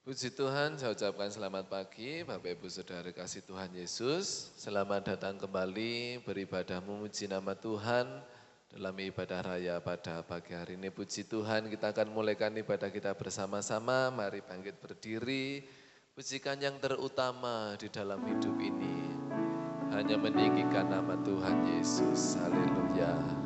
Puji Tuhan, saya ucapkan selamat pagi Bapak Ibu Saudara kasih Tuhan Yesus. Selamat datang kembali beribadah memuji nama Tuhan dalam ibadah raya pada pagi hari ini. Puji Tuhan, kita akan mulaikan ibadah kita bersama-sama. Mari bangkit berdiri, pujikan yang terutama di dalam hidup ini. Hanya meninggikan nama Tuhan Yesus. Haleluya.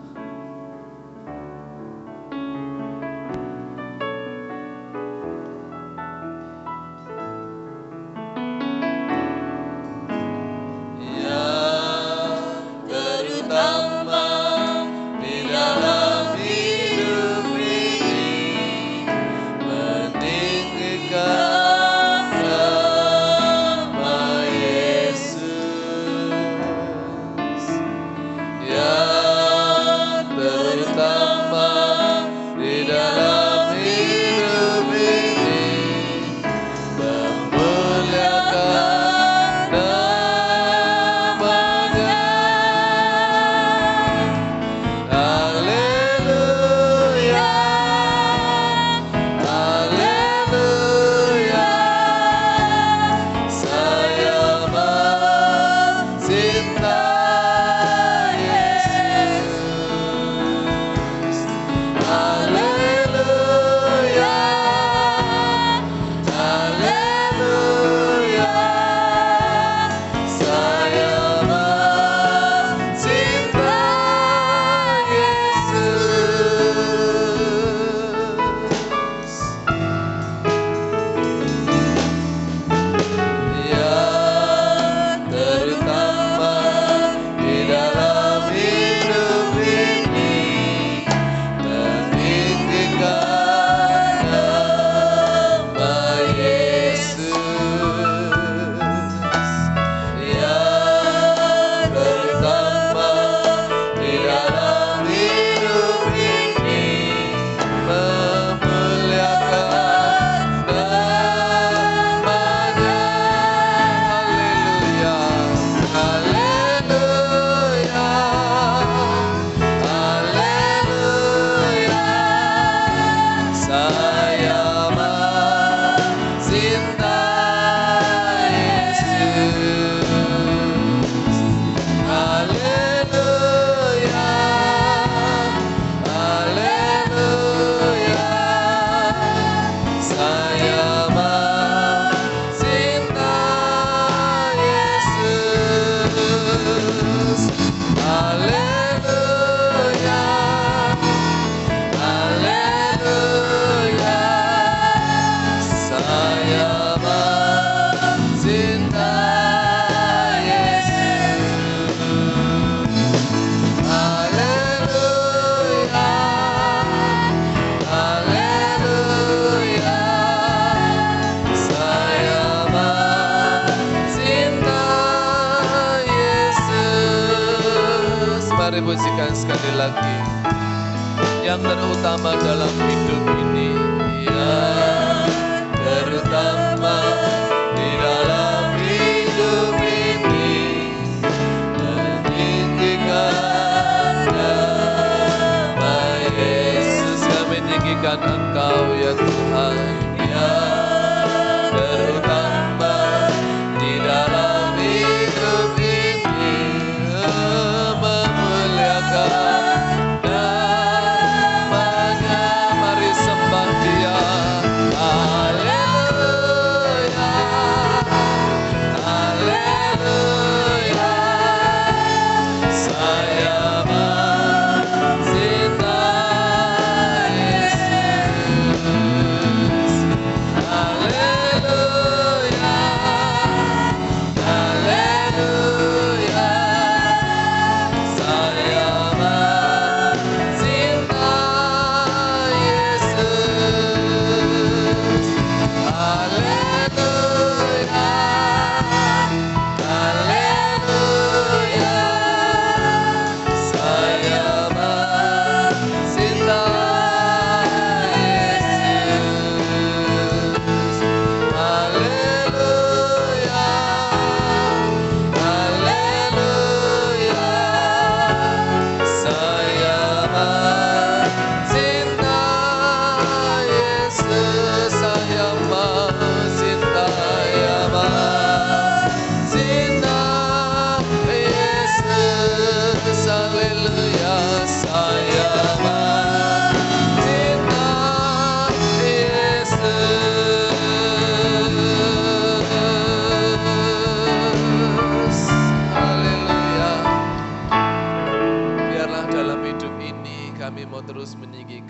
Pujikan sekali lagi yang terutama dalam hidup ini, yang terutama di dalam hidup ini, meninggikan nama Yesus. Kami meninggikan Engkau ya Tuhan, yang terutama di dalam hidup ini. Namanya, mari sembah Dia.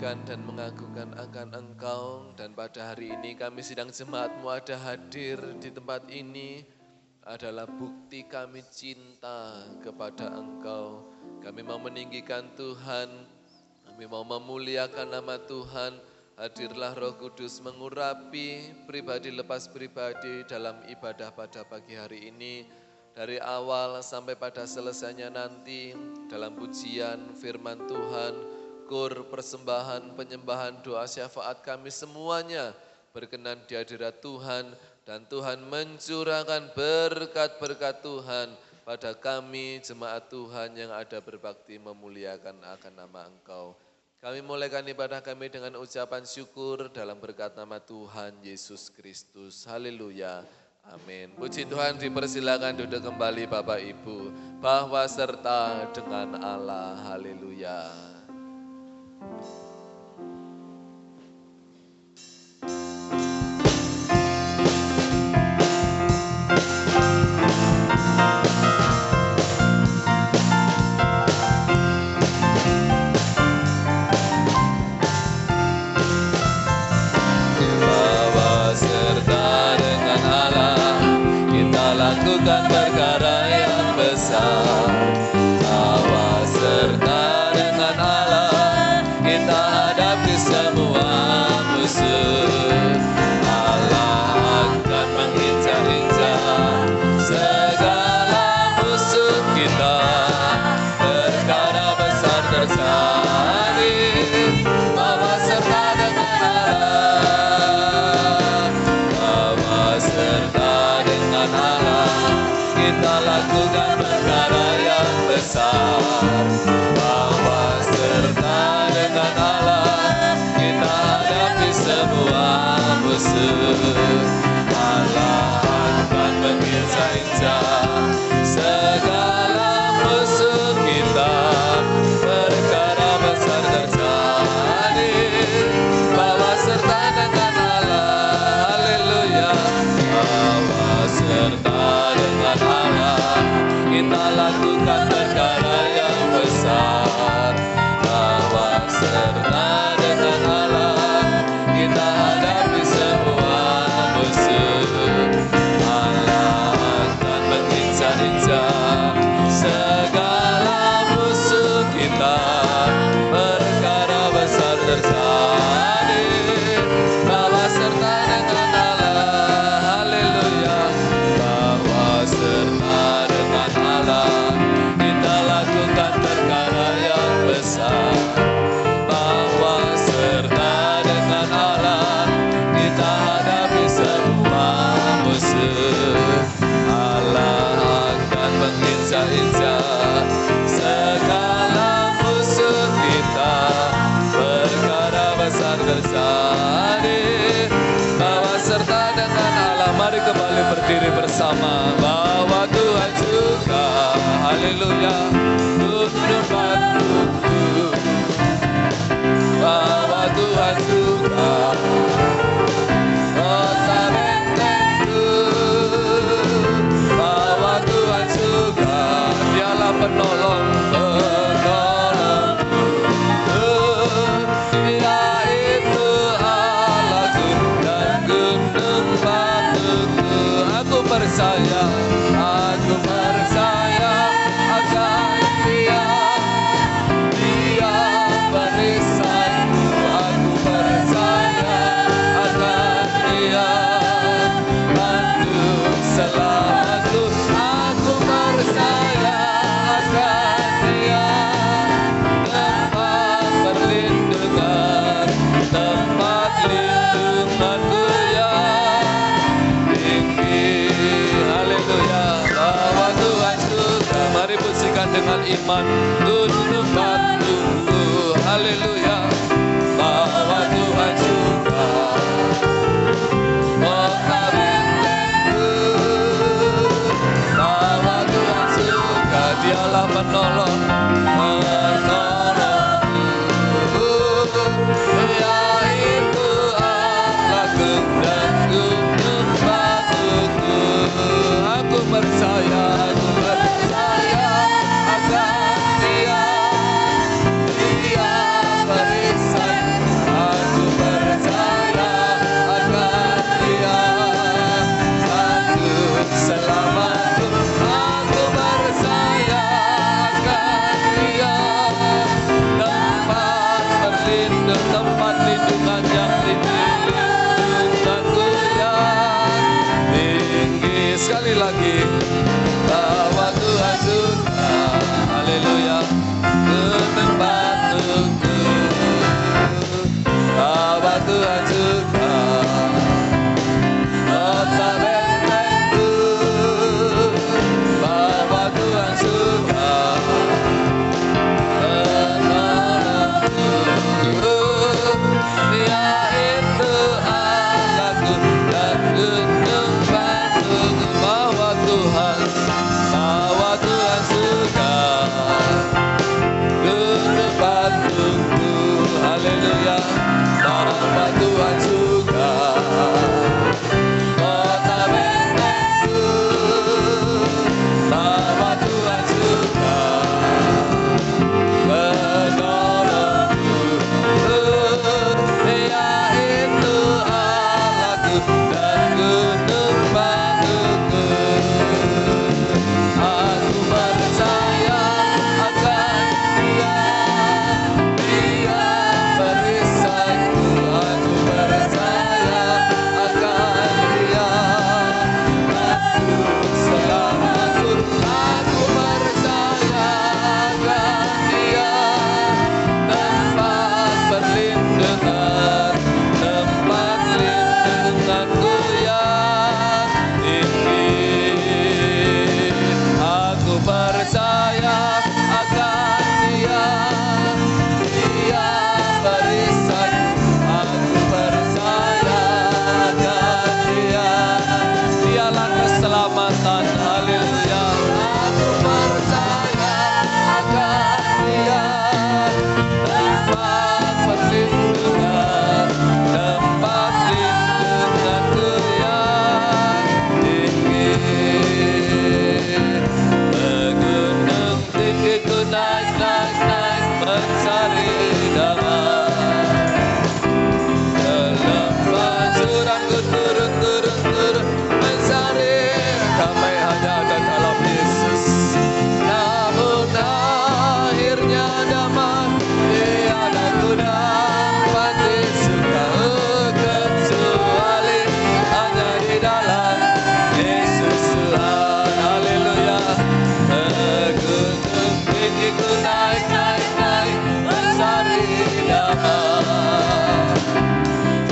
memuliakan dan mengagungkan akan Engkau. Dan pada hari ini kami sidang jemaat-Mu ada hadir di tempat ini adalah bukti kami cinta kepada Engkau. Kami mau meninggikan Tuhan, kami mau memuliakan nama Tuhan. Hadirlah Roh Kudus mengurapi pribadi lepas pribadi dalam ibadah pada pagi hari ini. Dari awal sampai pada selesainya nanti dalam pujian firman Tuhan, kur, persembahan, penyembahan, doa syafaat kami semuanya berkenan di hadirat Tuhan. Dan Tuhan mencurahkan berkat-berkat Tuhan pada kami jemaat Tuhan yang ada berbakti memuliakan akan nama Engkau. Kami mulaikan ibadah kami dengan ucapan syukur dalam berkat nama Tuhan Yesus Kristus. Haleluya. Amin. Puji Tuhan, dipersilakan duduk kembali Bapak Ibu. Bahwa serta dengan Allah. Haleluya. Lakukan perkara yang besar, awas serta dengan Allah, kita hadapi semua musuh. Allah akan mengincar-incar segala musuh kita, perkara besar terjadi, awas serta dengan Allah, awas serta dengan Allah. Kita lakukan perkara yang besar, bahwa serta dengan Allah, kita hadapi semua musuh. Allah akan mengincar-incar segala musuh kita, perkara besar terjadi, bahwa serta dengan Allah. Haleluya. Bahwa serta dengan Allah, kita lakukan perkara yang besar, bahwa serta dengan Allah, kita hadapi semua musuh. Allah akan mengincar-incar segala musuh kita, perkara besar terjadi, bahwa serta dengan Allah. Haleluya. Bahwa serta dengan Allah, kita lakukan perkara yang besar, bahwa serta dengan Allah, kita hadapi semua musuh. Allah akan mengincar-incar segala musuh kita, perkara besar terjadi, bahwa serta dengan Allah. Mari kembali berdiri bersama. Bahwa Tuhan juga, haleluya, tunduk patuhku. Bahwa Tuhan juga kota bentengku. Bahwa Tuhan juga, Dialah penolong, penolongku. Yaitu Allahku dan gunung batuku. Aku percaya akan Dia, Dia barisanku. Aku percaya akan Dia, bantu selamatku. Aku percaya akan Dia, tempat perlindungan, tempat lindunganku yang tinggi. Haleluya. Bahwa Tuhan juga, mari pujikan dengan iman, tunduk patuhku. Haleluya. Bahwa Tuhan juga kota bentengku. Bahwa Tuhan juga, Dialah penolong, penolongku. Yaitu Allahku dan gunung batuku. Aku percaya akan Dia, Dia barisanku. lagi. Bahwa Tuhan suka, haleluya, ke tempat bahwa Tuhan suka, notabene-ku, bahwa Tuhan suka, menolongku, Dia itu Allahku dan gunung batuku, bahwa Tuhan suka, gunung batuku, haleluya, bahwa Tuhan suka, notabene-ku, bahwa Tuhan suka, menolongku, Dia itu Allahku dan gunung batuku. Aku percaya akan Dia, Dia perisaiku. Aku percaya akan Dia, untuk selamatku. Aku percaya akan Dia, tempat perlindungan, tempat lindunganku yang tinggi. Aku percaya akan Dia, Dia perisaiku. Aku percaya akan Dia, Dialah keselamatan, haleluya. Aku percaya akan Dia, tempat perlindungan, tempat lindunganku yang tinggi. Gunung tinggi ku naik, naik, naik, mencari damai. Ke lembah curam ku turun, turun, turun, mencari damai hanya ada dalam Yesus. Namun akhirnya damai tiada ku dapati suka, kecuali hanya di dalam Yesus Tuhan, haleluya. Gunung tinggi ku naik, naik, naik, mencari damai.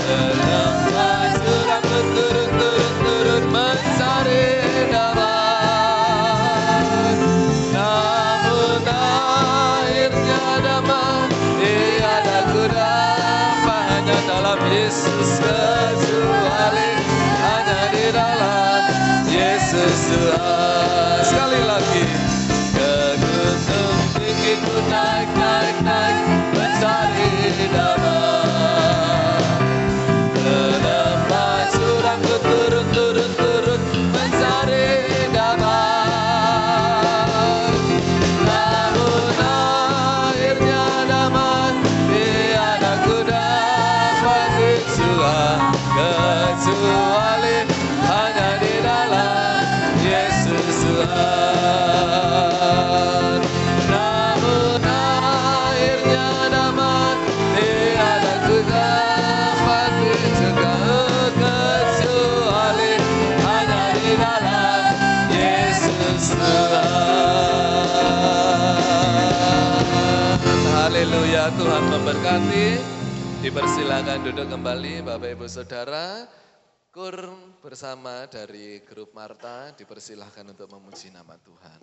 Ke lembah curam ku turun, turun, turun, mencari damai. Namun akhirnya damai tiada ku dapat hanya dalam Yesus, kecuali hanya di dalam Yesus Tuhan. Sekali lagi. Ke gunung tinggi ku naik, naik, naik, mencari damai. Ke lembah curam ku turun, turun, turun, mencari damai. Namun akhirnya damai tiada ku dapati suka, kecuali hanya di dalam Yesus Tuhan. Namun akhirnya damai tiada ku dapati suka, kecuali hanya di dalam Yesus Tuhan. Haleluya, Tuhan memberkati. Dipersilakan duduk kembali Bapak Ibu Saudara. Kur bersama dari grup Marta dipersilahkan untuk memuji nama Tuhan.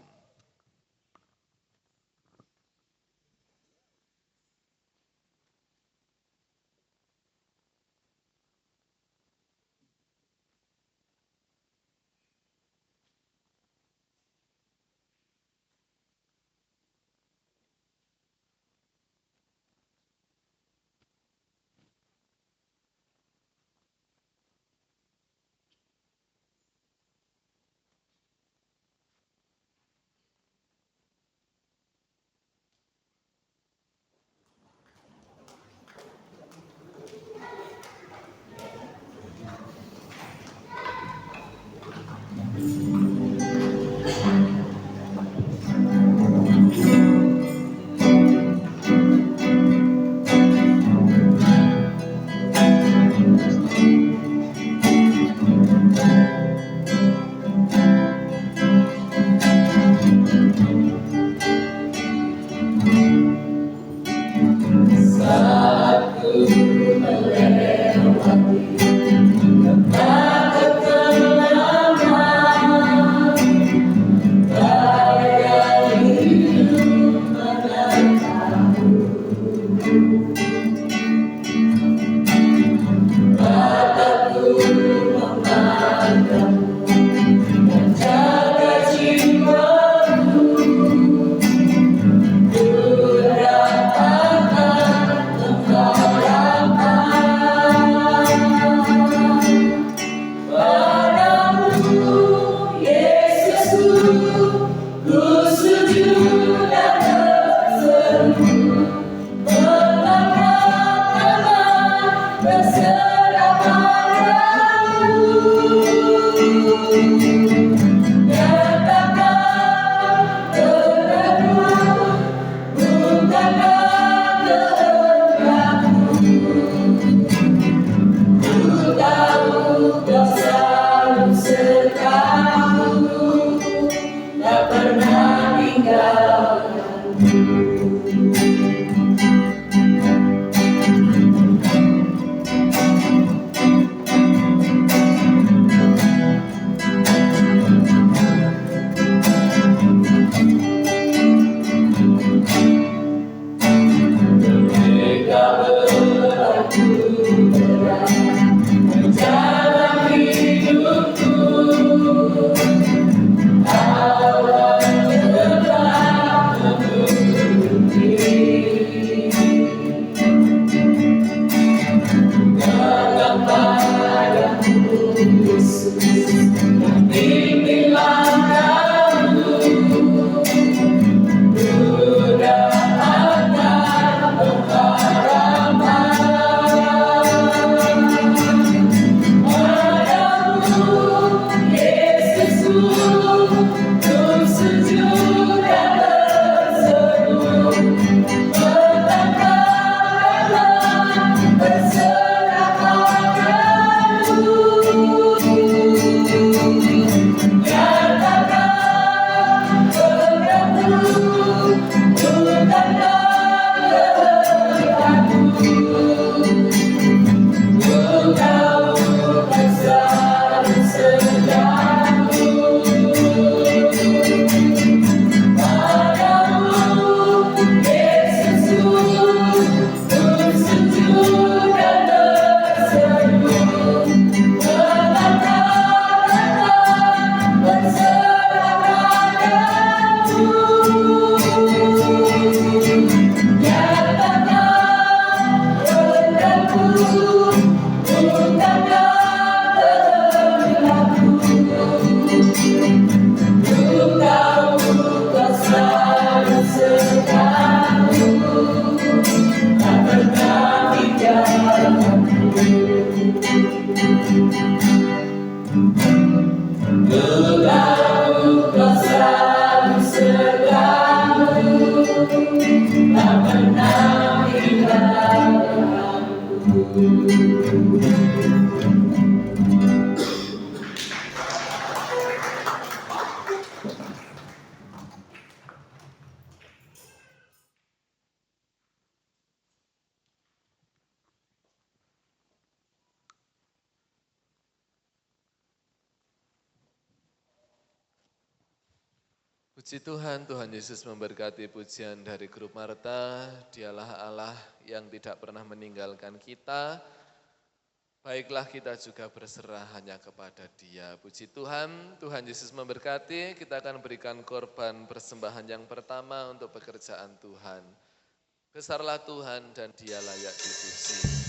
Puji Tuhan, Tuhan Yesus memberkati pujian dari grup Marta. Dialah Allah yang tidak pernah meninggalkan kita. Baiklah kita juga berserah hanya kepada Dia. Puji Tuhan, Tuhan Yesus memberkati. Kita akan berikan korban persembahan yang pertama untuk pekerjaan Tuhan. Besarlah Tuhan dan Dia layak dipuji.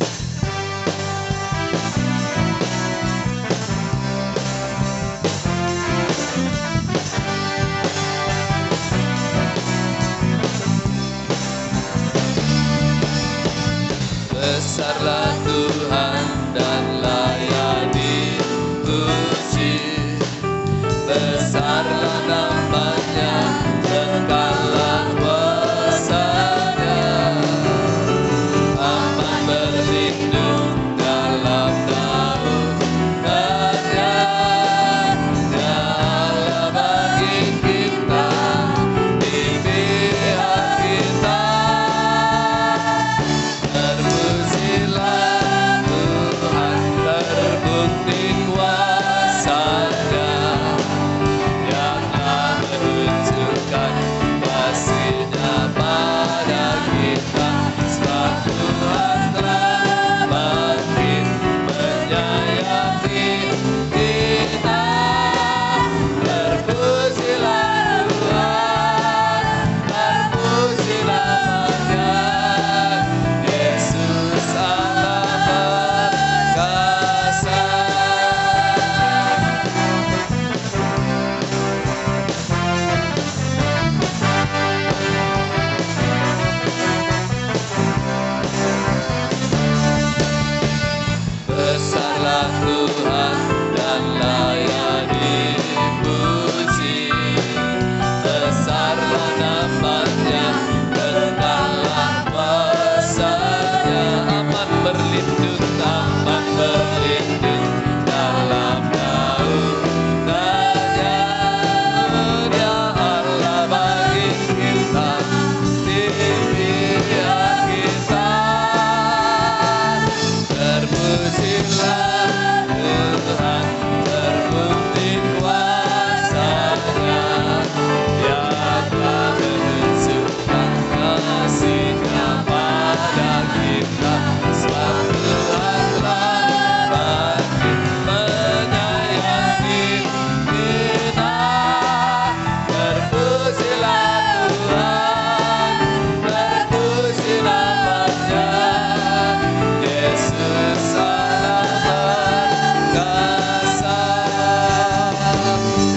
Besarlah Tuhan dan layak dipuji. Besarlah namanya, kekallah kuasanya. Aman berlindung dalam naungannya. Dia Allah bagi kita, di pihak kita. Terpujilah Tuhan, terbukti kuasa-Nya yang telah menunjukkan kasih-Nya pada kita. Sebab Tuhan telah bangkit menyayangi kita. Terpujilah Tuhan, terpuji namanya. Yesus Allah perkasa. Besarlah Tuhan dan layak dipuji. Besarlah namanya, kekallah kuasa-Nya. Aman berlindung dalam naungannya. Dia Allah bagi kita, di pihak kita. Terpujilah Tuhan, terbukti kuasa-Nya yang telah menunjukkan kasih-Nya pada kita. Sebab Tuhan telah bangkit menyayangi kita. Terpujilah Tuhan, terpuji namanya. Yesus Allah perkasa.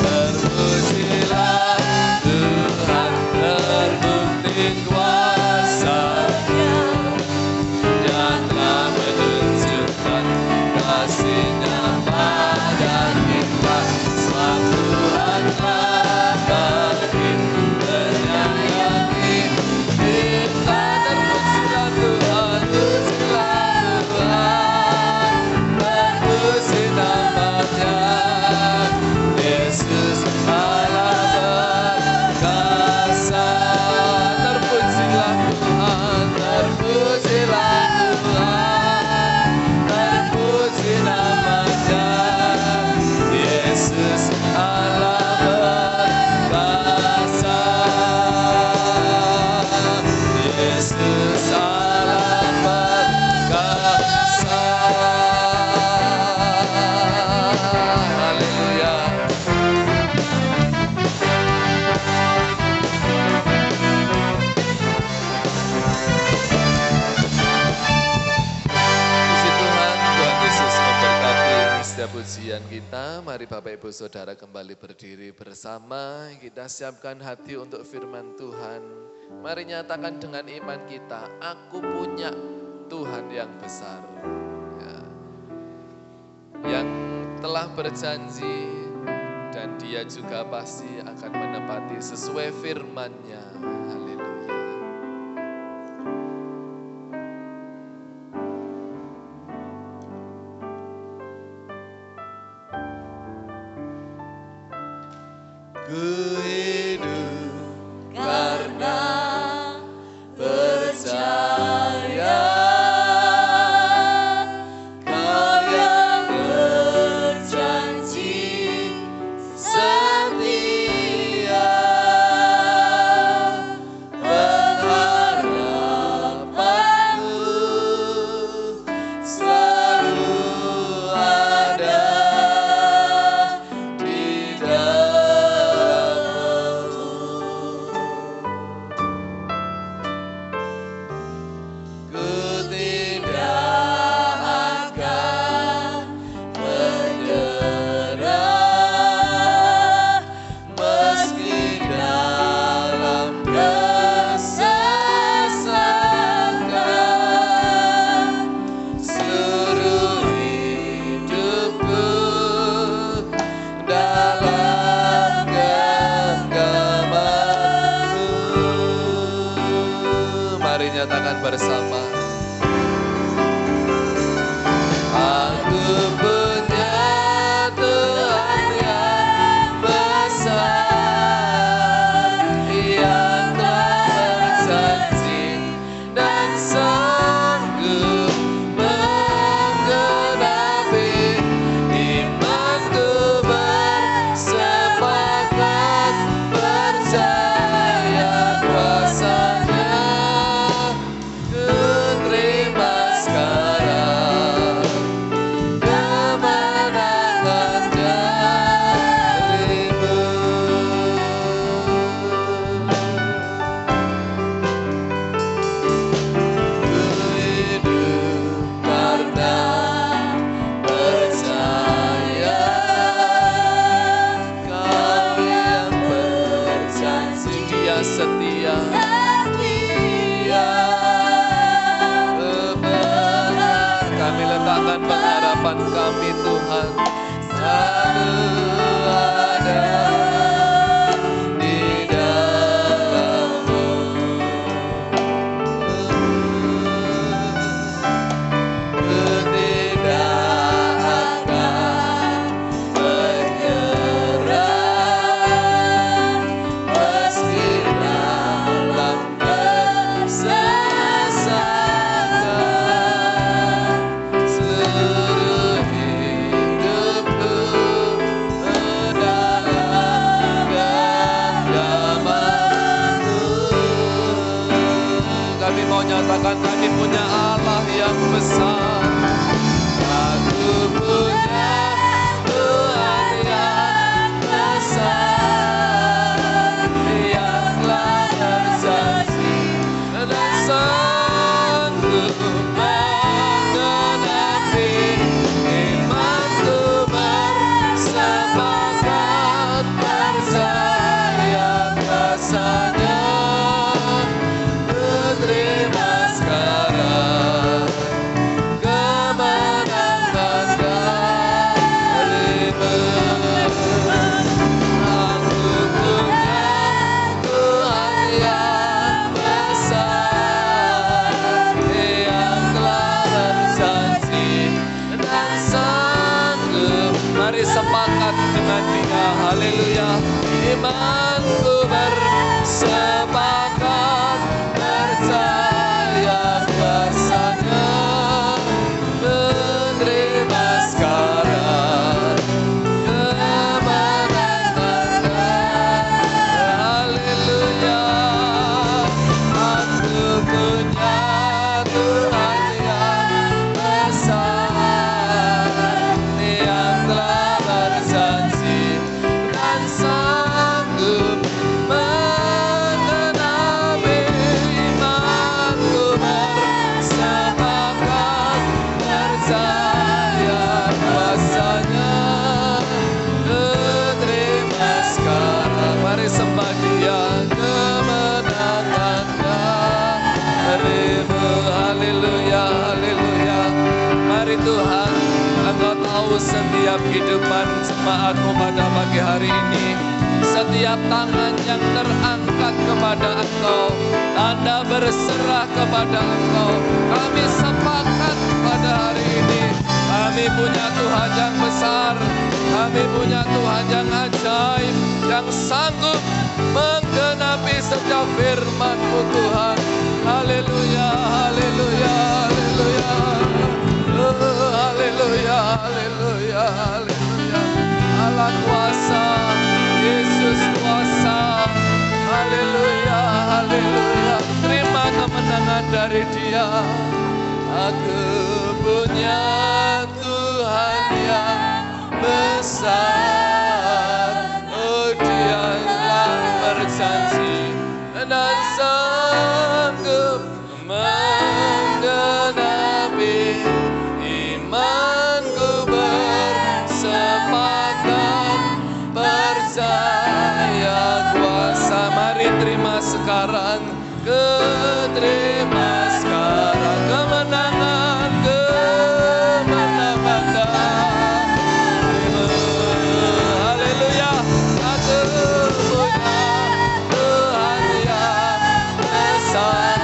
Terpujilah Tuhan, terbukti kuasa-Nya yang telah menunjukkan kasih-Nya pada kita. Sebab Tuhan telah bangkit menyayangi kita. Terpujilah Tuhan, pujilah Tuhan, terpuji namanya. Yesus Allah perkasa. Terpujilah Tuhan, terpujilah Tuhan, terpuji namanya. Yesus Allah perkasa. Yesus Allah perkasa. Haleluya. Puji Tuhan, Tuhan Yesus memberkati setiap pujian kita. Mari Bapak Ibu Saudara kembali berdiri bersama. Kita siapkan hati untuk firman Tuhan. Mari nyatakan dengan iman kita, aku punya Tuhan yang besar. Ya. Yang telah berjanji dan Dia juga pasti akan menepati sesuai firman-Nya. Haleluya. Ku hidup karena percaya. Kau yang berjanji setia. Mari nyatakan bersama. Aku punya Tuhan yang besar, yang telah berjanji dan sanggup menggenapi imanku bersepakat percaya kuasa-Nya. Ku terima sekarang kemenangan darimu. Ku hidup karena percaya Kau yang berjanji. Dia setia, benar. Kami letakkan pengharapan kami Tuhan selalu ada di dalam-Mu. Ku tidak akan menyerah meski dalam kesesatan. Seluruh hidupku dalam genggaman-Mu. Kami mau nyatakan kami punya Allah yang besar. Aku punya Tuhan yang besar, yang telah berjanji dan sanggup menggenapi imanku bersepakat percaya kuasa-Nya. Ku terima sekarang kemenangan darimu. Aku punya Tuhan yang besar, yang telah berjanji dan sanggup. Mari sepakat dengan Dia, haleluya. Imanku bersepakat percaya kuasa-Nya. Menerima sekarang kemenangan. Haleluya. Aku punya Tuhan yang besar, yang telah berjanji dan sanggup menggenapi imanku bersepakat percaya kuasa-Nya. Ku terima sekarang. Mari sembah Dia, kemenangan darimu. Haleluya, haleluya. Mari Tuhan, Engkau tahu setiap kehidupan jemaat-Mu pada pagi hari ini. Setiap tangan yang terangkat kepada Engkau, tanda berserah kepada Engkau. Kami sepakat pada hari ini, kami punya Tuhan yang besar, kami punya Tuhan yang ajaib, yang sanggup menggenapi setiap firman-Mu Tuhan. Haleluya, haleluya, haleluya. Haleluya, haleluya, haleluya. Allah kuasa, Yesus kuasa. Haleluya, haleluya. Terima kemenangan dari Dia. Aku punya Tuhan yang besar, oh Dia telah berjanji dan sanggup menggenapi imanku bersepakat percaya kuasa. Mari terima sekarang, terima sekarang kemenangan, kemenangan. Haleluya. Aku punya Tuhan yang besar,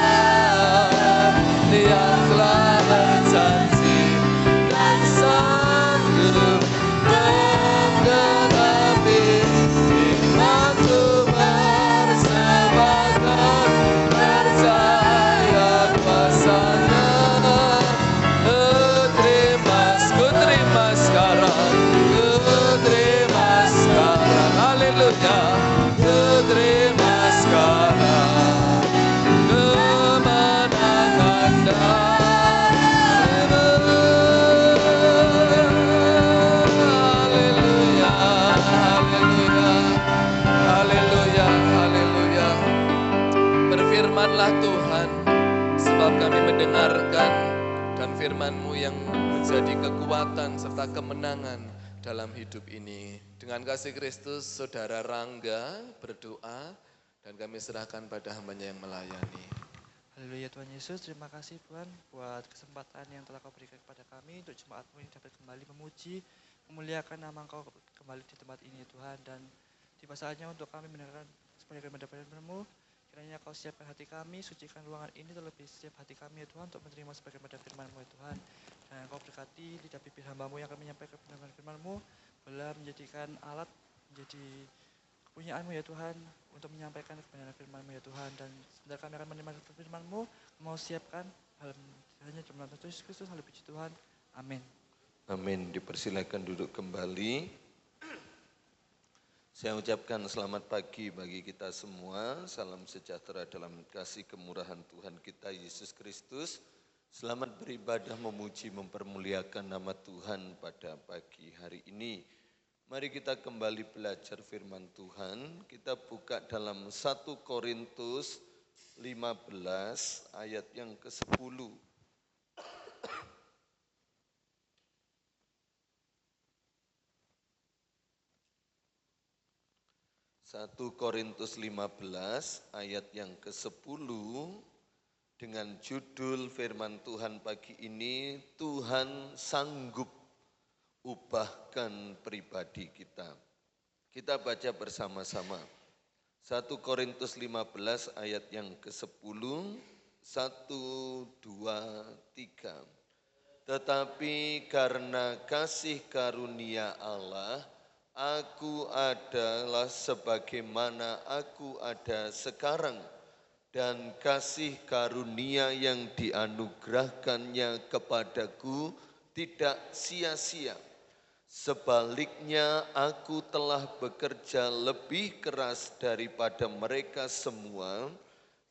berfirman-Lah Tuhan, sebab kami mendengarkan dan firman-Mu yang menjadi kekuatan serta kemenangan dalam hidup ini. Dengan kasih Kristus, Saudara Rangga berdoa dan kami serahkan pada hamba-Nya yang melayani. Haleluya Tuhan Yesus, terima kasih Tuhan buat kesempatan yang telah Kau berikan kepada kami untuk jemaat-Mu ini dapat kembali memuji, memuliakan nama Kau kembali di tempat ini Tuhan. Dan tiba saatnya untuk kami mendengarkan sebagai mendapat firman-Mu, kiranya Kau siapkan hati kami, sucikan ruangan ini, terlebih setiap hati kami ya Tuhan untuk menerima sebagai mendapat firman-Mu ya Tuhan. Dan Kau berkati lidah bibir hamba-Mu yang akan menyampaikan pendengaran firman-Mu, boleh menjadikan alat, menjadi kepunyaan-Mu ya Tuhan, untuk menyampaikan kebenaran firman-Mu ya Tuhan. Dan sebentar kami akan menerima firman-Mu, mau siapkan hanya dalam nama Yesus Kristus, haleluya puji Tuhan, amin. Amin, dipersilakan duduk kembali. Saya ucapkan selamat pagi bagi kita semua, salam sejahtera dalam kasih kemurahan Tuhan kita Yesus Kristus. Selamat beribadah, memuji, mempermuliakan nama Tuhan pada pagi hari ini. Mari kita kembali belajar firman Tuhan. Kita buka dalam 1 Korintus 15 ayat yang ke-10. 1 Korintus 15 ayat yang ke-10 dengan judul firman Tuhan pagi ini, Tuhan sanggup ubahkan pribadi kita. Kita baca bersama-sama. 1 Korintus 15 ayat yang ke-10, 1, 2, 3. Tetapi karena kasih karunia Allah, aku adalah sebagaimana aku ada sekarang, dan kasih karunia yang dianugerahkannya kepadaku tidak sia-sia. Sebaliknya aku telah bekerja lebih keras daripada mereka semua,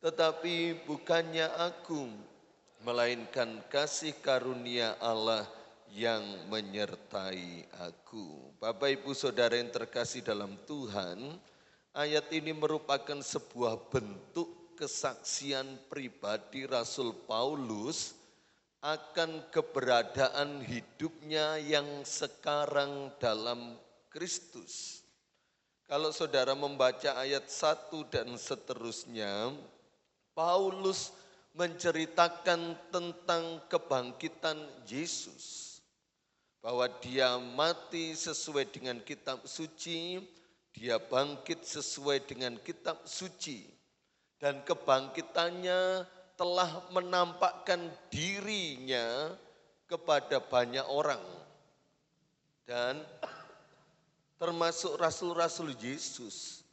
tetapi bukannya aku, melainkan kasih karunia Allah yang menyertai aku. Bapak Ibu Saudara yang terkasih dalam Tuhan, ayat ini merupakan sebuah bentuk kesaksian pribadi Rasul Paulus akan keberadaan hidupnya yang sekarang dalam Kristus. Kalau saudara membaca ayat 1 dan seterusnya, Paulus menceritakan tentang kebangkitan Yesus. Bahwa dia mati sesuai dengan kitab suci, dia bangkit sesuai dengan kitab suci. Dan kebangkitannya telah menampakkan dirinya kepada banyak orang. Dan termasuk rasul-rasul Yesus.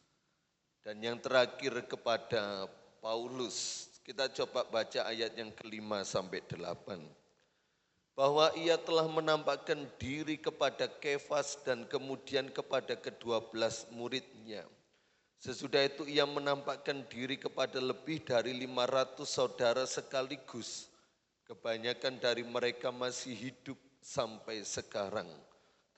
Dan yang terakhir kepada Paulus. Kita coba baca ayat yang ke-5 sampai 8. Bahwa ia telah menampakkan diri kepada Kefas dan kemudian kepada ke-12 muridnya. Sesudah itu ia menampakkan diri kepada lebih dari 500 saudara sekaligus. Kebanyakan dari mereka masih hidup sampai sekarang.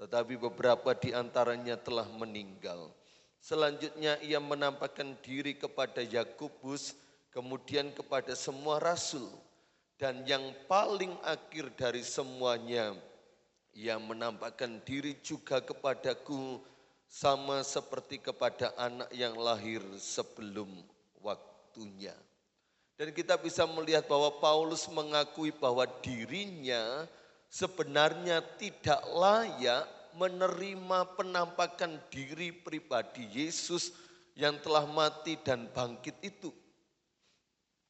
Tetapi beberapa di antaranya telah meninggal. Selanjutnya ia menampakkan diri kepada Yakobus, kemudian kepada semua rasul. Dan yang paling akhir dari semuanya, ia menampakkan diri juga kepadaku, sama seperti kepada anak yang lahir sebelum waktunya. Dan kita bisa melihat bahwa Paulus mengakui bahwa dirinya sebenarnya tidak layak menerima penampakan diri pribadi Yesus yang telah mati dan bangkit itu.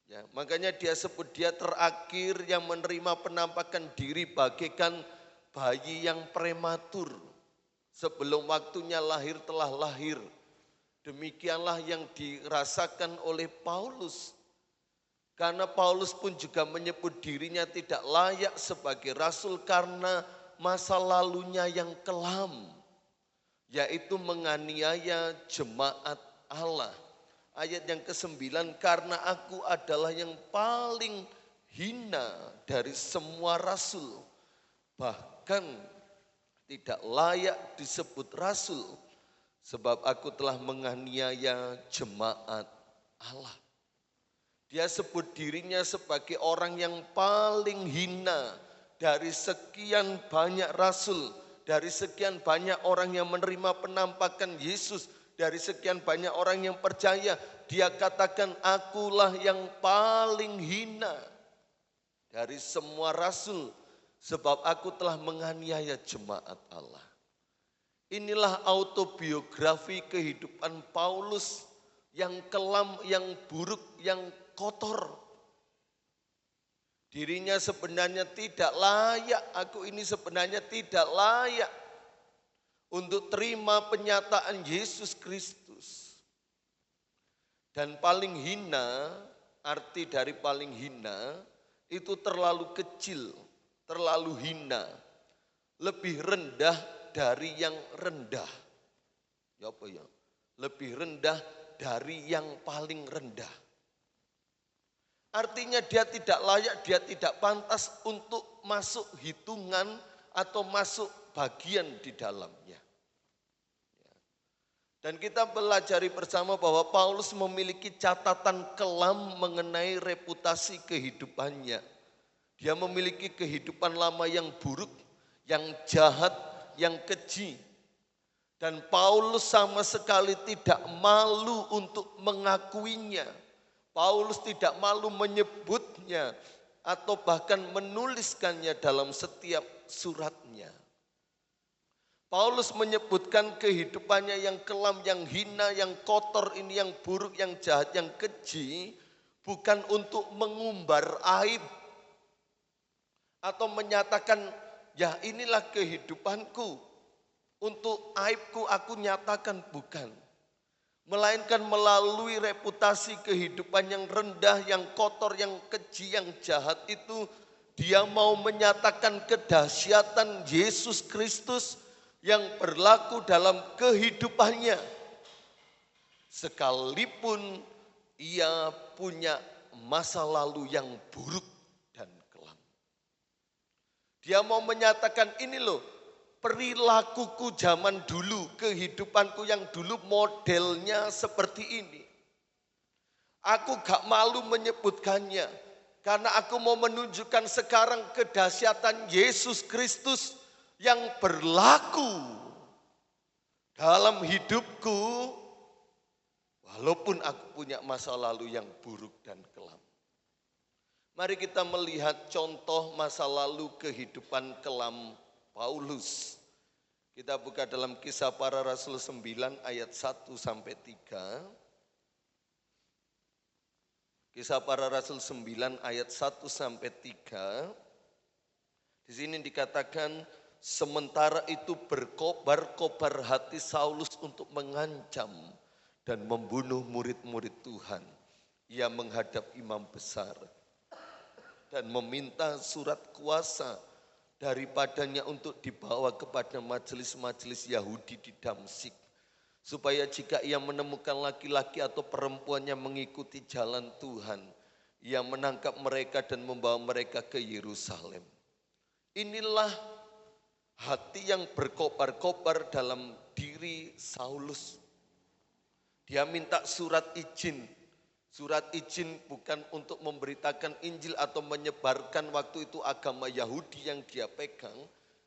Ya, makanya dia sebut dia terakhir yang menerima penampakan diri bagaikan bayi yang prematur. Sebelum waktunya lahir telah lahir. Demikianlah yang dirasakan oleh Paulus. Karena Paulus pun juga menyebut dirinya tidak layak sebagai rasul karena masa lalunya yang kelam. Yaitu menganiaya jemaat Allah. Ayat yang ke-9, karena aku adalah yang paling hina dari semua rasul. Bahkan tidak layak disebut rasul, sebab aku telah menganiaya jemaat Allah. Dia sebut dirinya sebagai orang yang paling hina dari sekian banyak rasul, dari sekian banyak orang yang menerima penampakan Yesus, dari sekian banyak orang yang percaya. Dia katakan, akulah yang paling hina dari semua rasul, sebab aku telah menganiaya jemaat Allah. Inilah autobiografi kehidupan Paulus yang kelam, yang buruk, yang kotor. Dirinya sebenarnya tidak layak, aku ini sebenarnya tidak layak untuk terima penyataan Yesus Kristus. Dan paling hina, arti dari paling hina, itu terlalu kecil, terlalu hina, lebih rendah dari yang rendah. Ya apa ya? Lebih rendah dari yang paling rendah. Artinya dia tidak layak, dia tidak pantas untuk masuk hitungan atau masuk bagian di dalamnya. Dan kita pelajari bersama bahwa Paulus memiliki catatan kelam mengenai reputasi kehidupannya. Dia memiliki kehidupan lama yang buruk, yang jahat, yang keji. Dan Paulus sama sekali tidak malu untuk mengakuinya. Paulus tidak malu menyebutnya atau bahkan menuliskannya dalam setiap suratnya. Paulus menyebutkan kehidupannya yang kelam, yang hina, yang kotor ini, yang buruk, yang jahat, yang keji, bukan untuk mengumbar aib atau menyatakan, ya inilah kehidupanku, untuk aibku aku nyatakan, bukan. Melainkan melalui reputasi kehidupan yang rendah, yang kotor, yang keji, yang jahat itu, dia mau menyatakan kedahsyatan Yesus Kristus yang berlaku dalam kehidupannya. Sekalipun ia punya masa lalu yang buruk dan kelam. Dia mau menyatakan ini loh, perilakuku zaman dulu, kehidupanku yang dulu modelnya seperti ini. Aku gak malu menyebutkannya. Karena aku mau menunjukkan sekarang kedahsyatan Yesus Kristus yang berlaku dalam hidupku. Walaupun aku punya masa lalu yang buruk dan kelam. Mari kita melihat contoh masa lalu kehidupan kelam Paulus. Kita buka dalam Kisah Para Rasul 9 ayat 1 sampai 3. Kisah Para Rasul 9 ayat 1 sampai 3. Di sini dikatakan, sementara itu berkobar-kobar hati Saulus untuk mengancam dan membunuh murid-murid Tuhan. Ia menghadap imam besar dan meminta surat kuasa daripadanya untuk dibawa kepada majelis-majelis Yahudi di Damsyik, supaya jika ia menemukan laki-laki atau perempuan yang mengikuti jalan Tuhan, ia menangkap mereka dan membawa mereka ke Yerusalem. Inilah hati yang berkobar-kobar dalam diri Saulus. Dia minta surat izin. Surat izin bukan untuk memberitakan Injil atau menyebarkan waktu itu agama Yahudi yang dia pegang,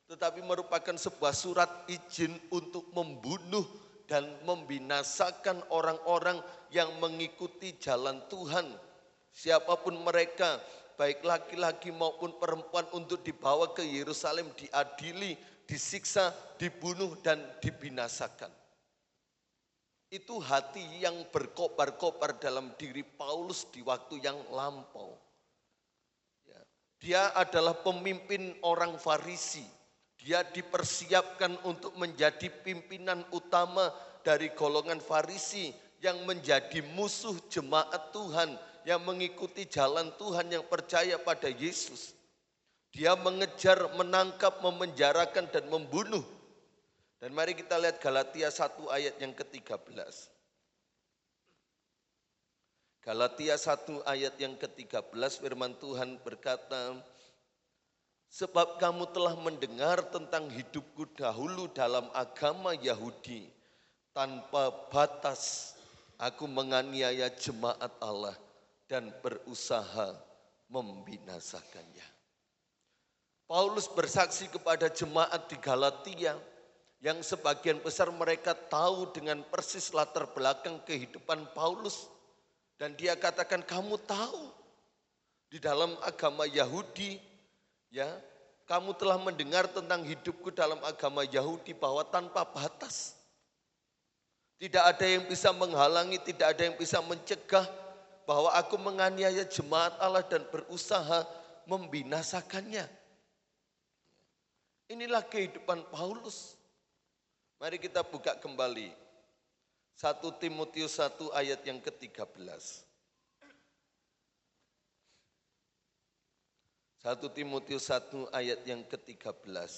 tetapi merupakan sebuah surat izin untuk membunuh dan membinasakan orang-orang yang mengikuti jalan Tuhan. Siapapun mereka, baik laki-laki maupun perempuan, untuk dibawa ke Yerusalem, diadili, disiksa, dibunuh dan dibinasakan. Itu hati yang berkobar-kobar dalam diri Paulus di waktu yang lampau. Dia adalah pemimpin orang Farisi. Dia dipersiapkan untuk menjadi pimpinan utama dari golongan Farisi yang menjadi musuh jemaat Tuhan, yang mengikuti jalan Tuhan, yang percaya pada Yesus. Dia mengejar, menangkap, memenjarakan dan membunuh. Dan mari kita lihat Galatia 1 ayat yang ke-13. Galatia 1 ayat yang ke-13 firman Tuhan berkata, sebab kamu telah mendengar tentang hidupku dahulu dalam agama Yahudi. Tanpa batas aku menganiaya jemaat Allah. dan berusaha membinasakannya. Paulus bersaksi kepada jemaat di Galatia yang sebagian besar mereka tahu dengan persis latar belakang kehidupan Paulus. Dan dia katakan, kamu tahu di dalam agama Yahudi, ya, kamu telah mendengar tentang hidupku dalam agama Yahudi bahwa tanpa batas. Tidak ada yang bisa menghalangi, tidak ada yang bisa mencegah bahwa aku menganiaya jemaat Allah dan berusaha membinasakannya. Inilah kehidupan Paulus. Mari kita buka kembali 1 Timotius 1 ayat yang ke-13. 1 Timotius 1 ayat yang ke-13.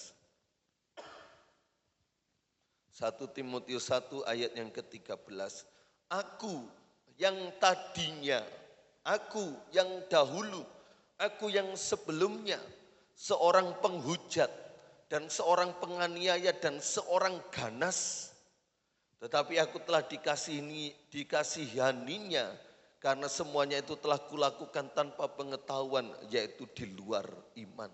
1 Timotius 1 ayat yang ke-13. Aku yang tadinya, aku yang dahulu, aku yang sebelumnya, seorang penghujat dan seorang penganiaya dan seorang ganas. Tetapi aku telah dikasihaninya karena semuanya itu telah kulakukan tanpa pengetahuan, yaitu di luar iman.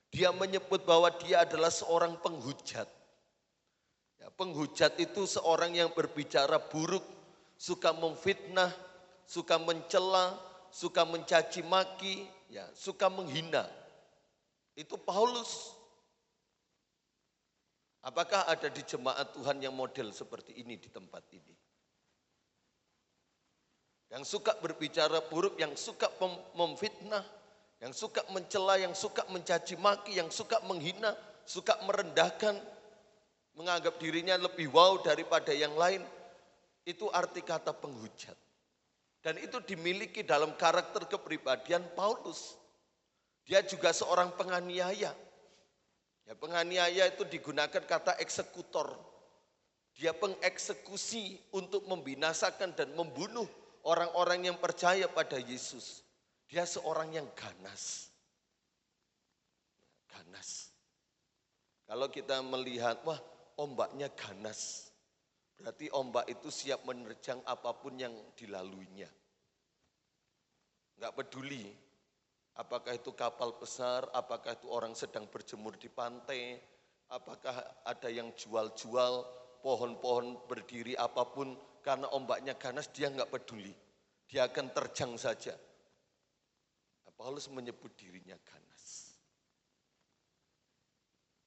Dia menyebut bahwa dia adalah seorang penghujat. Ya, penghujat itu seorang yang berbicara buruk, suka memfitnah, suka mencela, suka mencaci maki, ya, suka menghina. Itu Paulus. Apakah ada di jemaat Tuhan yang model seperti ini di tempat ini? Yang suka berbicara buruk, yang suka memfitnah, yang suka mencela, yang suka mencaci maki, yang suka menghina, suka merendahkan, menganggap dirinya lebih wow daripada yang lain. Itu arti kata penghujat. Dan itu dimiliki dalam karakter kepribadian Paulus. Dia juga seorang penganiaya. Ya, penganiaya itu digunakan kata eksekutor. Dia pengeksekusi untuk membinasakan dan membunuh orang-orang yang percaya pada Yesus. Dia seorang yang ganas. Ganas. Kalau kita melihat, wah, ombaknya ganas. Berarti ombak itu siap menerjang apapun yang dilaluinya. Enggak peduli apakah itu kapal besar, apakah itu orang sedang berjemur di pantai, apakah ada yang jual-jual, pohon-pohon berdiri apapun, karena ombaknya ganas dia enggak peduli. Dia akan terjang saja. Nah, Paulus menyebut dirinya ganas.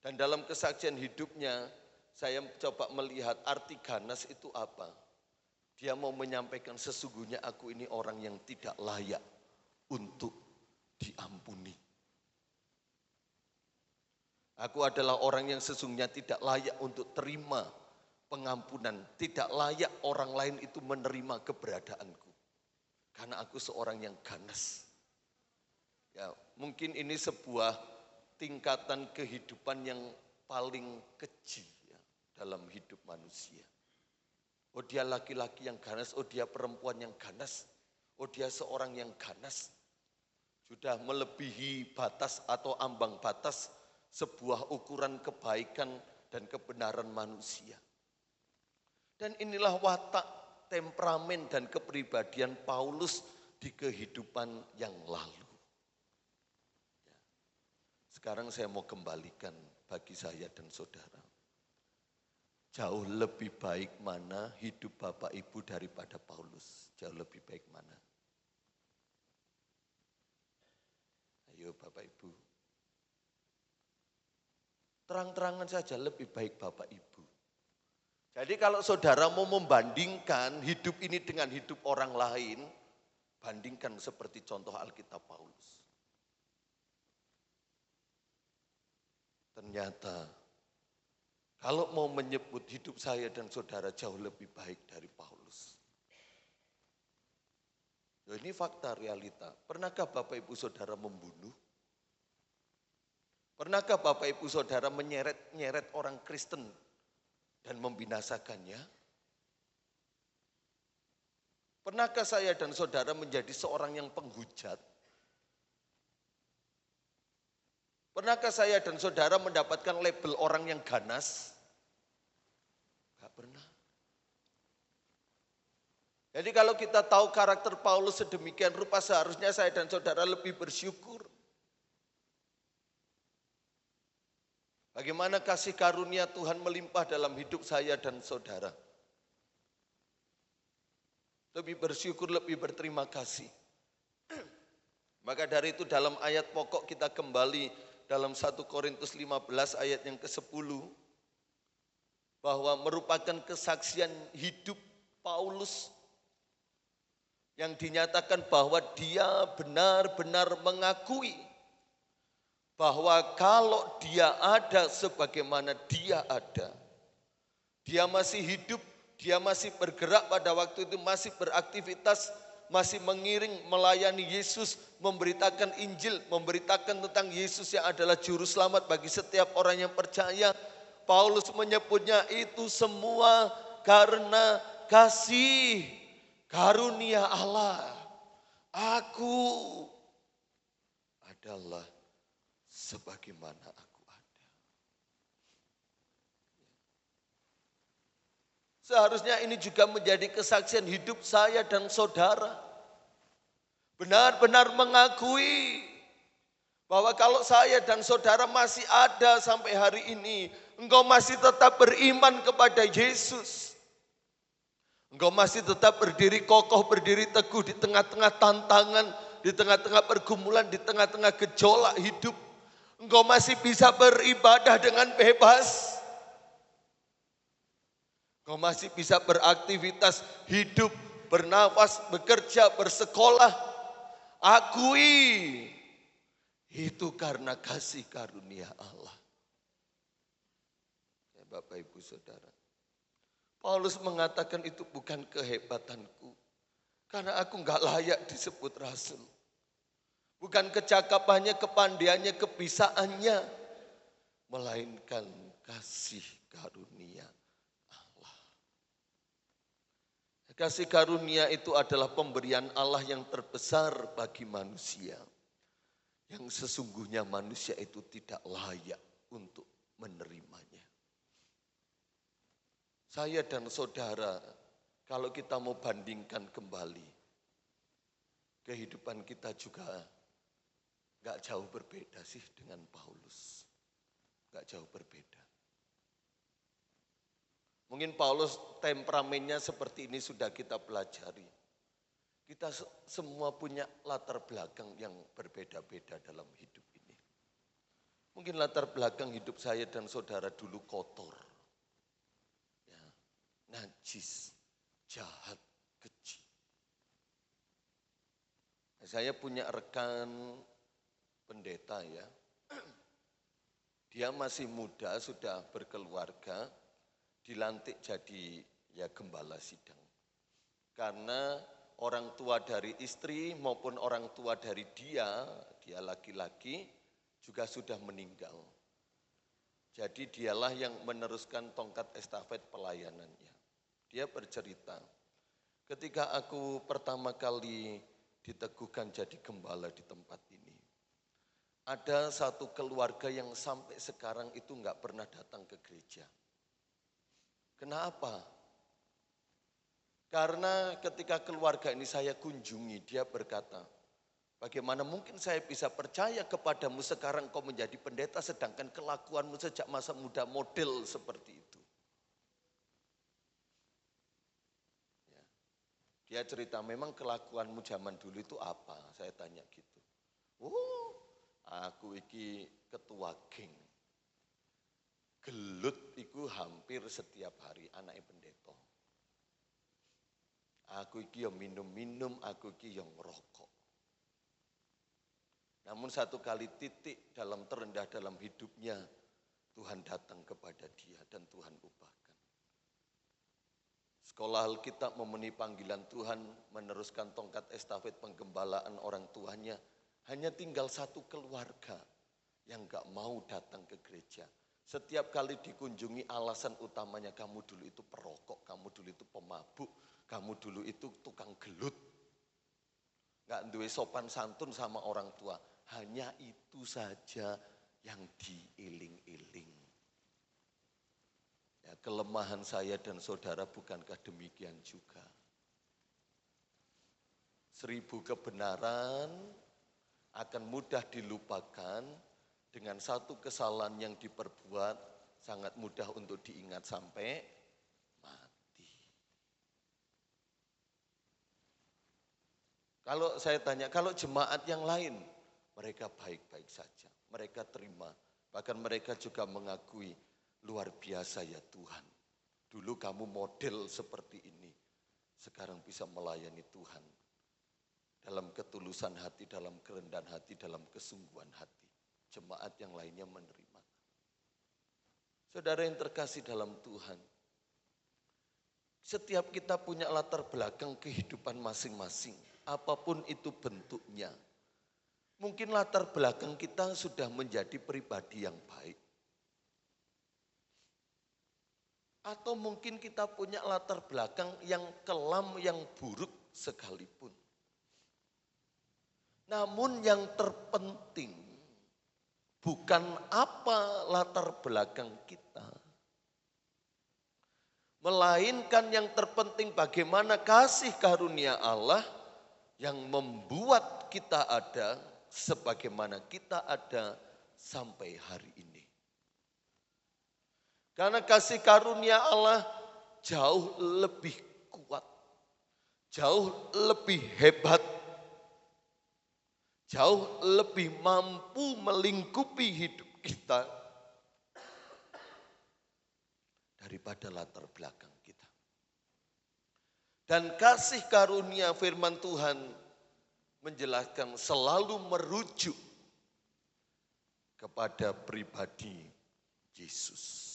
Dan dalam kesaksian hidupnya, saya coba melihat arti ganas itu apa. Dia mau menyampaikan sesungguhnya aku ini orang yang tidak layak untuk diampuni. Aku adalah orang yang sesungguhnya tidak layak untuk terima pengampunan. Tidak layak orang lain itu menerima keberadaanku. Karena aku seorang yang ganas. Ya, mungkin ini sebuah tingkatan kehidupan yang paling keji ya, dalam hidup manusia. Oh dia laki-laki yang ganas, oh dia perempuan yang ganas, oh dia seorang yang ganas. Sudah melebihi batas atau ambang batas sebuah ukuran kebaikan dan kebenaran manusia. Dan inilah watak, temperamen dan kepribadian Paulus di kehidupan yang lalu. Sekarang saya mau kembalikan bagi saya dan saudara. Jauh lebih baik mana hidup Bapak Ibu daripada Paulus? Jauh lebih baik mana? Ayo Bapak Ibu. Terang-terangan saja lebih baik Bapak Ibu. Jadi kalau saudara mau membandingkan hidup ini dengan hidup orang lain, bandingkan seperti contoh Alkitab Paulus. Ternyata kalau mau menyebut hidup saya dan saudara jauh lebih baik dari Paulus. Ini fakta realita. Pernahkah Bapak Ibu Saudara membunuh? Pernahkah Bapak Ibu Saudara menyeret-nyeret orang Kristen dan membinasakannya? Pernahkah saya dan saudara menjadi seorang yang penghujat? Pernahkah saya dan saudara mendapatkan label orang yang ganas? Gak pernah. Jadi kalau kita tahu karakter Paulus sedemikian rupa, seharusnya saya dan saudara lebih bersyukur. Bagaimana kasih karunia Tuhan melimpah dalam hidup saya dan saudara. Lebih bersyukur, lebih berterima kasih. Maka dari itu dalam ayat pokok kita kembali dalam 1 Korintus 15 ayat yang ke-10. Bahwa merupakan kesaksian hidup Paulus. Yang dinyatakan bahwa dia benar-benar mengakui bahwa kalau dia ada sebagaimana dia ada. Dia masih hidup, dia masih bergerak pada waktu itu, masih beraktivitas, masih mengiring, melayani Yesus, memberitakan Injil, memberitakan tentang Yesus yang adalah juru selamat bagi setiap orang yang percaya. Paulus menyebutnya itu semua karena kasih karunia Allah. Aku adalah sebagaimana aku ada. Seharusnya ini juga menjadi kesaksian hidup saya dan saudara. Benar-benar mengakui bahwa kalau saya dan saudara masih ada sampai hari ini, engkau masih tetap beriman kepada Yesus. Engkau masih tetap berdiri kokoh, berdiri teguh di tengah-tengah tantangan, di tengah-tengah pergumulan, di tengah-tengah gejolak hidup. Engkau masih bisa beribadah dengan bebas. Engkau masih bisa beraktivitas hidup, bernapas, bekerja, bersekolah. Akui itu karena kasih karunia Allah. Ya, Bapak Ibu Saudara. Paulus mengatakan itu bukan kehebatanku. Karena aku enggak layak disebut rasul. Bukan kecakapannya, kepandaiannya, kebisaannya. Melainkan kasih karunia Allah. Kasih karunia itu adalah pemberian Allah yang terbesar bagi manusia. Yang sesungguhnya manusia itu tidak layak untuk menerimanya. Saya dan saudara, kalau kita mau bandingkan kembali, kehidupan kita juga gak jauh berbeda sih dengan Paulus. Gak jauh berbeda. Mungkin Paulus temperamennya seperti ini sudah kita pelajari. Kita semua punya latar belakang yang berbeda-beda dalam hidup ini. Mungkin latar belakang hidup saya dan saudara dulu kotor. Najis, jahat, keji. Saya punya rekan pendeta ya. Dia masih muda, sudah berkeluarga, dilantik jadi ya gembala sidang. Karena orang tua dari istri maupun orang tua dari dia laki-laki juga sudah meninggal. Jadi dialah yang meneruskan tongkat estafet pelayanannya. Dia bercerita, ketika aku pertama kali diteguhkan jadi gembala di tempat ini, ada satu keluarga yang sampai sekarang itu enggak pernah datang ke gereja. Kenapa? Karena ketika keluarga ini saya kunjungi, dia berkata, bagaimana mungkin saya bisa percaya kepadamu sekarang kau menjadi pendeta sedangkan kelakuanmu sejak masa muda model seperti itu. Dia cerita, memang kelakuanmu zaman dulu itu apa? Saya tanya gitu. Aku iki ketua geng. Gelut iku hampir setiap hari anaknya pendeta. Aku iki yang minum-minum, aku iki yang ngerokok. Namun satu kali titik dalam terendah dalam hidupnya, Tuhan datang kepada dia dan Tuhan ubahkan. Sekolah Alkitab memenuhi panggilan Tuhan, meneruskan tongkat estafet penggembalaan orang tuanya. Hanya tinggal satu keluarga yang gak mau datang ke gereja. Setiap kali dikunjungi alasan utamanya, kamu dulu itu perokok, kamu dulu itu pemabuk, kamu dulu itu tukang gelut. Gak duwe sopan santun sama orang tua. Hanya itu saja yang diiling-iling. Ya, kelemahan saya dan saudara bukankah demikian juga? 1000 kebenaran akan mudah dilupakan, dengan satu kesalahan yang diperbuat sangat mudah untuk diingat sampai mati. Kalau saya tanya, kalau jemaat yang lain, mereka baik-baik saja, mereka terima. Bahkan mereka juga mengakui, luar biasa ya Tuhan. Dulu kamu model seperti ini, sekarang bisa melayani Tuhan. Dalam ketulusan hati, dalam kerendahan hati, dalam kesungguhan hati. Jemaat yang lainnya menerima. Saudara yang terkasih dalam Tuhan, setiap kita punya latar belakang kehidupan masing-masing, apapun itu bentuknya. Mungkin latar belakang kita sudah menjadi pribadi yang baik. Atau mungkin kita punya latar belakang yang kelam, yang buruk sekalipun. Namun yang terpenting bukan apa latar belakang kita. Melainkan yang terpenting bagaimana kasih karunia Allah yang membuat kita ada sebagaimana kita ada sampai hari ini. Karena kasih karunia Allah jauh lebih kuat, jauh lebih hebat, jauh lebih mampu melingkupi hidup kita daripada latar belakang kita. Dan kasih karunia firman Tuhan menjelaskan selalu merujuk kepada pribadi Yesus.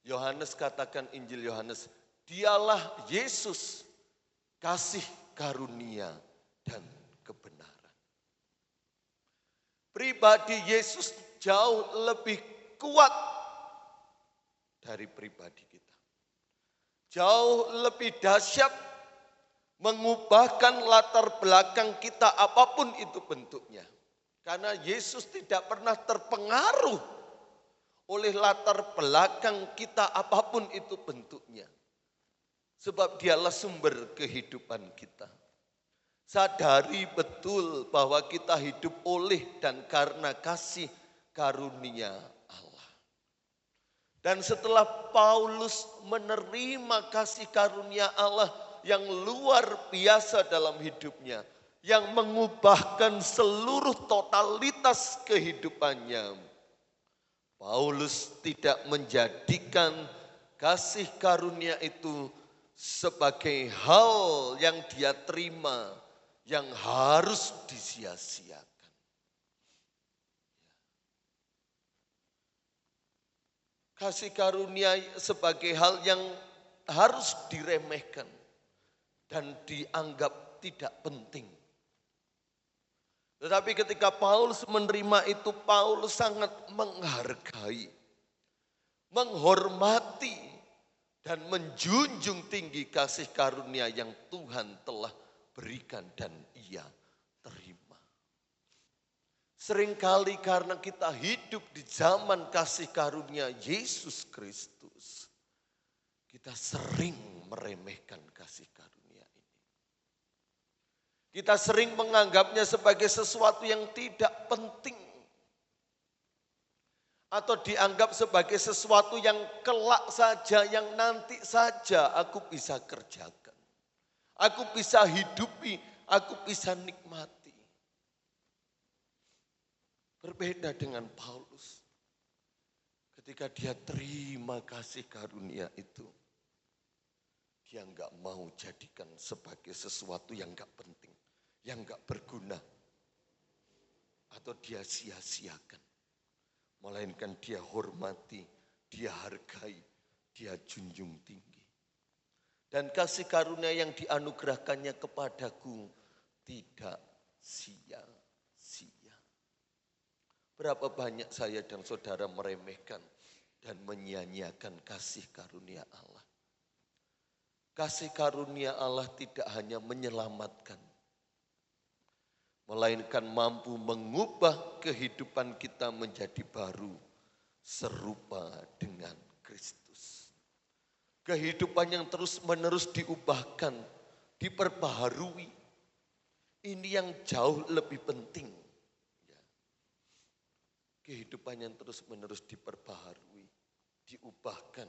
Yohanes katakan, Injil Yohanes, dialah Yesus, kasih karunia dan kebenaran. Pribadi Yesus jauh lebih kuat dari pribadi kita. Jauh lebih dahsyat, mengubahkan latar belakang kita apapun itu bentuknya. Karena Yesus tidak pernah terpengaruh oleh latar belakang kita apapun itu bentuknya. Sebab dialah sumber kehidupan kita. Sadari betul bahwa kita hidup oleh dan karena kasih karunia Allah. Dan setelah Paulus menerima kasih karunia Allah yang luar biasa dalam hidupnya, yang mengubahkan seluruh totalitas kehidupannya, Paulus tidak menjadikan kasih karunia itu sebagai hal yang dia terima, yang harus disia-siakan. Kasih karunia sebagai hal yang harus diremehkan dan dianggap tidak penting. Tetapi ketika Paulus menerima itu, Paulus sangat menghargai, menghormati, dan menjunjung tinggi kasih karunia yang Tuhan telah berikan dan ia terima. Seringkali karena kita hidup di zaman kasih karunia Yesus Kristus, kita sering meremehkan kasih karunia. Kita sering menganggapnya sebagai sesuatu yang tidak penting. Atau dianggap sebagai sesuatu yang kelak saja, yang nanti saja aku bisa kerjakan. Aku bisa hidupi, aku bisa nikmati. Berbeda dengan Paulus. Ketika dia terima kasih karunia itu, dia enggak mau jadikan sebagai sesuatu yang enggak penting, yang enggak berguna, atau dia sia-siakan. Melainkan dia hormati, dia hargai, dia junjung tinggi. Dan kasih karunia yang dianugerahkannya kepadaku tidak sia-sia. Berapa banyak saya dan saudara meremehkan dan menyia-nyiakan kasih karunia Allah. Kasih karunia Allah tidak hanya menyelamatkan, melainkan mampu mengubah kehidupan kita menjadi baru serupa dengan Kristus. Kehidupan yang terus-menerus diubahkan, diperbaharui, Ini yang jauh lebih penting. Ya. Kehidupan yang terus-menerus diperbaharui, diubahkan,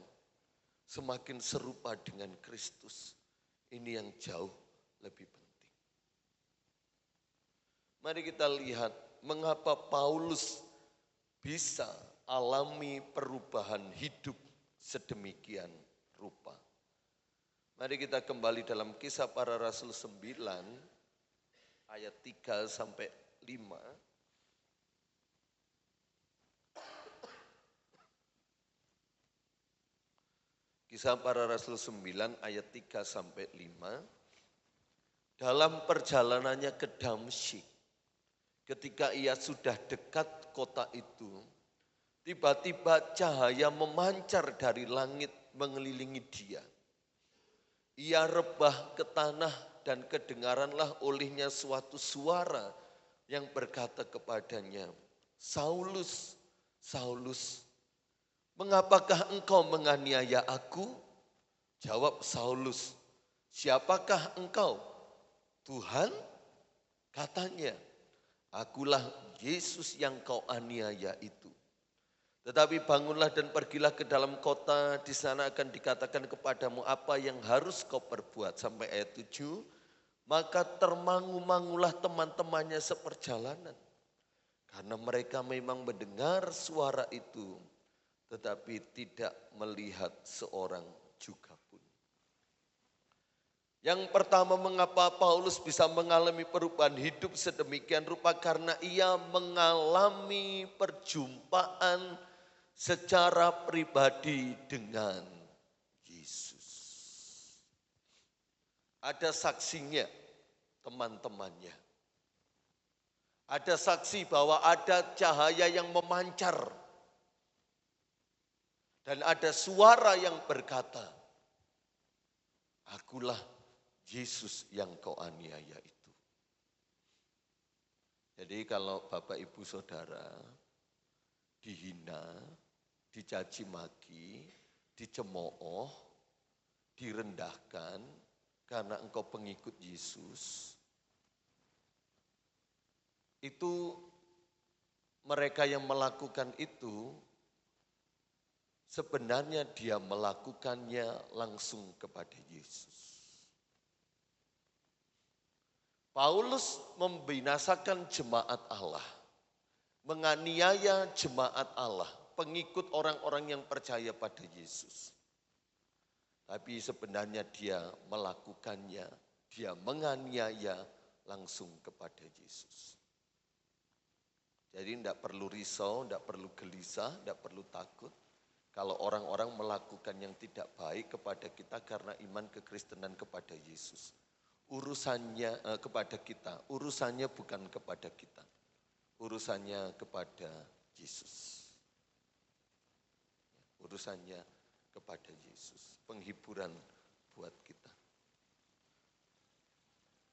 semakin serupa dengan Kristus. Ini yang jauh lebih penting. Mari kita lihat mengapa Paulus bisa alami perubahan hidup sedemikian rupa. Mari kita kembali dalam Kisah Para Rasul 9 ayat 3 sampai 5. Kisah Para Rasul 9 ayat 3 sampai 5. Dalam perjalanannya ke Damsyik, ketika ia sudah dekat kota itu, tiba-tiba cahaya memancar dari langit mengelilingi dia. Ia rebah ke tanah dan kedengaranlah olehnya suatu suara yang berkata kepadanya, "Saulus, Saulus, mengapakah engkau menganiaya aku?" Jawab Saulus, "Siapakah engkau?" "Tuhan," katanya, "akulah Yesus yang kau aniaya itu. Tetapi bangunlah dan pergilah ke dalam kota, di sana akan dikatakan kepadamu apa yang harus kau perbuat." Sampai ayat 7, maka termangu-mangulah teman-temannya seperjalanan. Karena mereka memang mendengar suara itu, tetapi tidak melihat seorang juga pun. Yang pertama, mengapa Paulus bisa mengalami perubahan hidup sedemikian rupa? Karena ia mengalami perjumpaan secara pribadi dengan Yesus. Ada saksinya, teman-temannya. Ada saksi bahwa ada cahaya yang memancar. Dan ada suara yang berkata, "Akulah Yesus yang kau aniaya itu." Jadi kalau Bapak Ibu Saudara dihina, dicaci maki, dicemooh, direndahkan karena engkau pengikut Yesus, itu mereka yang melakukan itu sebenarnya dia melakukannya langsung kepada Yesus. Paulus membinasakan jemaat Allah, menganiaya jemaat Allah, pengikut orang-orang yang percaya pada Yesus. Tapi sebenarnya dia melakukannya, dia menganiaya langsung kepada Yesus. Jadi tidak perlu risau, tidak perlu gelisah, tidak perlu takut. Kalau orang-orang melakukan yang tidak baik kepada kita karena iman kekristenan kepada Yesus. Urusannya kepada kita, urusannya bukan kepada kita. Urusannya kepada Yesus. Urusannya kepada Yesus. Penghiburan buat kita.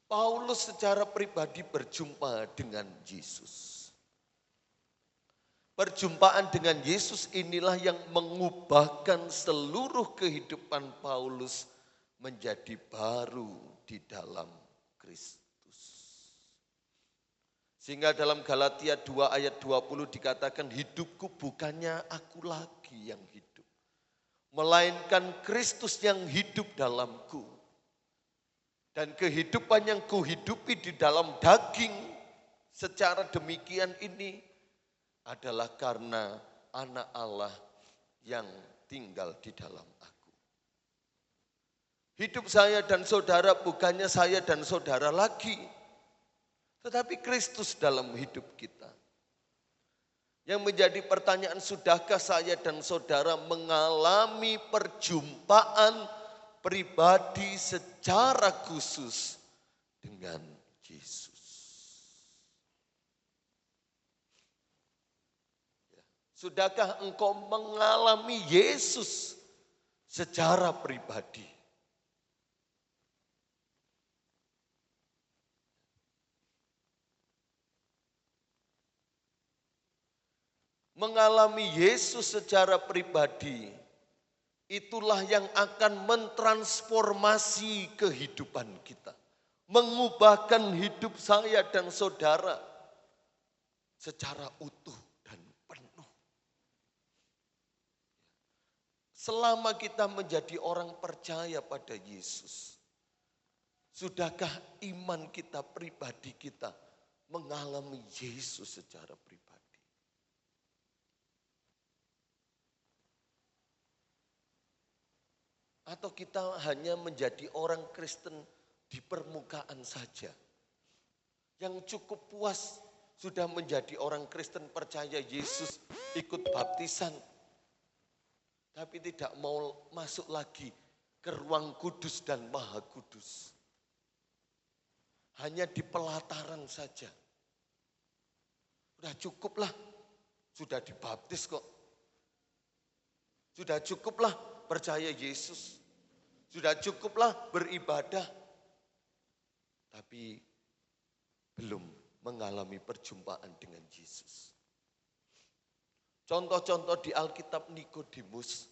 Paulus secara pribadi berjumpa dengan Yesus. Perjumpaan dengan Yesus inilah yang mengubahkan seluruh kehidupan Paulus menjadi baru di dalam Kristus. Sehingga dalam Galatia 2 ayat 20 dikatakan, "Hidupku bukannya aku lagi yang hidup, melainkan Kristus yang hidup dalamku. Dan kehidupan yang kuhidupi di dalam daging secara demikian ini adalah karena Anak Allah yang tinggal di dalam aku." Hidup saya dan saudara bukannya saya dan saudara lagi, tetapi Kristus dalam hidup kita. Yang menjadi pertanyaan, sudahkah saya dan saudara mengalami perjumpaan pribadi secara khusus dengan Yesus? Sudahkah engkau mengalami Yesus secara pribadi? Mengalami Yesus secara pribadi, itulah yang akan mentransformasi kehidupan kita. mengubahkan hidup saya dan saudara secara utuh dan penuh. Selama kita menjadi orang percaya pada Yesus, sudahkah iman kita pribadi kita mengalami Yesus secara pribadi? Atau kita hanya menjadi orang Kristen di permukaan saja, yang cukup puas sudah menjadi orang Kristen percaya Yesus, ikut baptisan, tapi tidak mau masuk lagi ke ruang kudus dan maha kudus. Hanya di pelataran saja. Sudah cukuplah, sudah dibaptis kok. Sudah cukuplah percaya Yesus. Sudah cukuplah beribadah. Tapi belum mengalami perjumpaan dengan Yesus. Contoh-contoh di Alkitab, Nikodemus.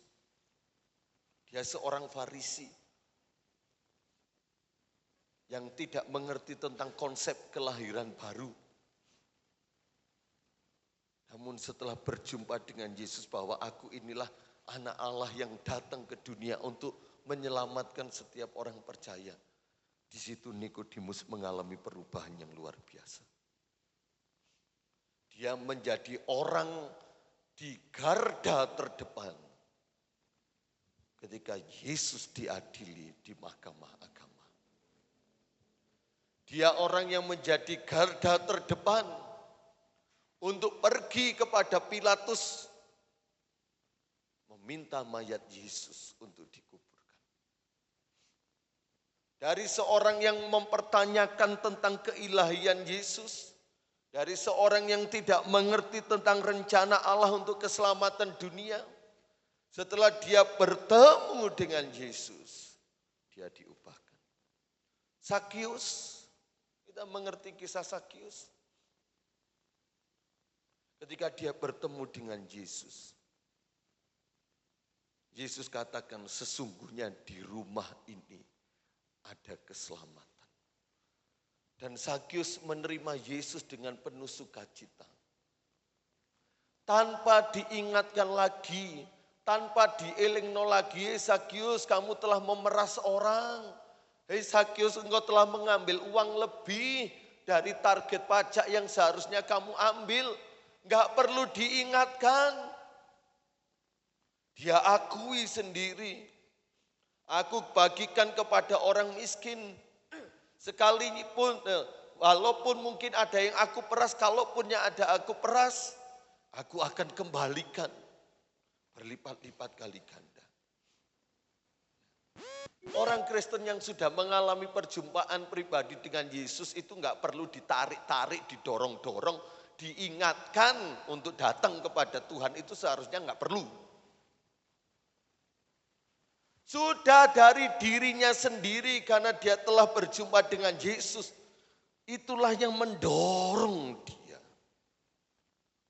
Dia seorang Farisi yang tidak mengerti tentang konsep kelahiran baru. Namun setelah berjumpa dengan Yesus bahwa aku inilah anak Allah yang datang ke dunia untuk menyelamatkan setiap orang percaya. Di situ Nikodemus mengalami perubahan yang luar biasa. Dia menjadi orang di garda terdepan ketika Yesus diadili di mahkamah agama. Dia orang yang menjadi garda terdepan untuk pergi kepada Pilatus meminta mayat Yesus untuk dikuburkan. Dari seorang yang mempertanyakan tentang keilahian Yesus, dari seorang yang tidak mengerti tentang rencana Allah untuk keselamatan dunia, setelah dia bertemu dengan Yesus, dia diubahkan. Sakius, kita mengerti kisah Sakius. Ketika dia bertemu dengan Yesus, Yesus katakan sesungguhnya di rumah ini ada keselamatan. Dan Sakius menerima Yesus dengan penuh sukacita. Tanpa diingatkan lagi, tanpa dielingno lagi, Sakius kamu telah memeras orang. Hei Sakius engkau telah mengambil uang lebih dari target pajak yang seharusnya kamu ambil. Enggak perlu diingatkan. Dia akui sendiri. Aku bagikan kepada orang miskin. Sekalipun, walaupun mungkin ada yang aku peras, kalaupun yang ada aku peras, aku akan kembalikan berlipat-lipat kali ganda. Orang Kristen yang sudah mengalami perjumpaan pribadi dengan Yesus itu enggak perlu ditarik-tarik, didorong-dorong, diingatkan untuk datang kepada Tuhan, itu seharusnya enggak perlu. Sudah dari dirinya sendiri karena dia telah berjumpa dengan Yesus. Itulah yang mendorong dia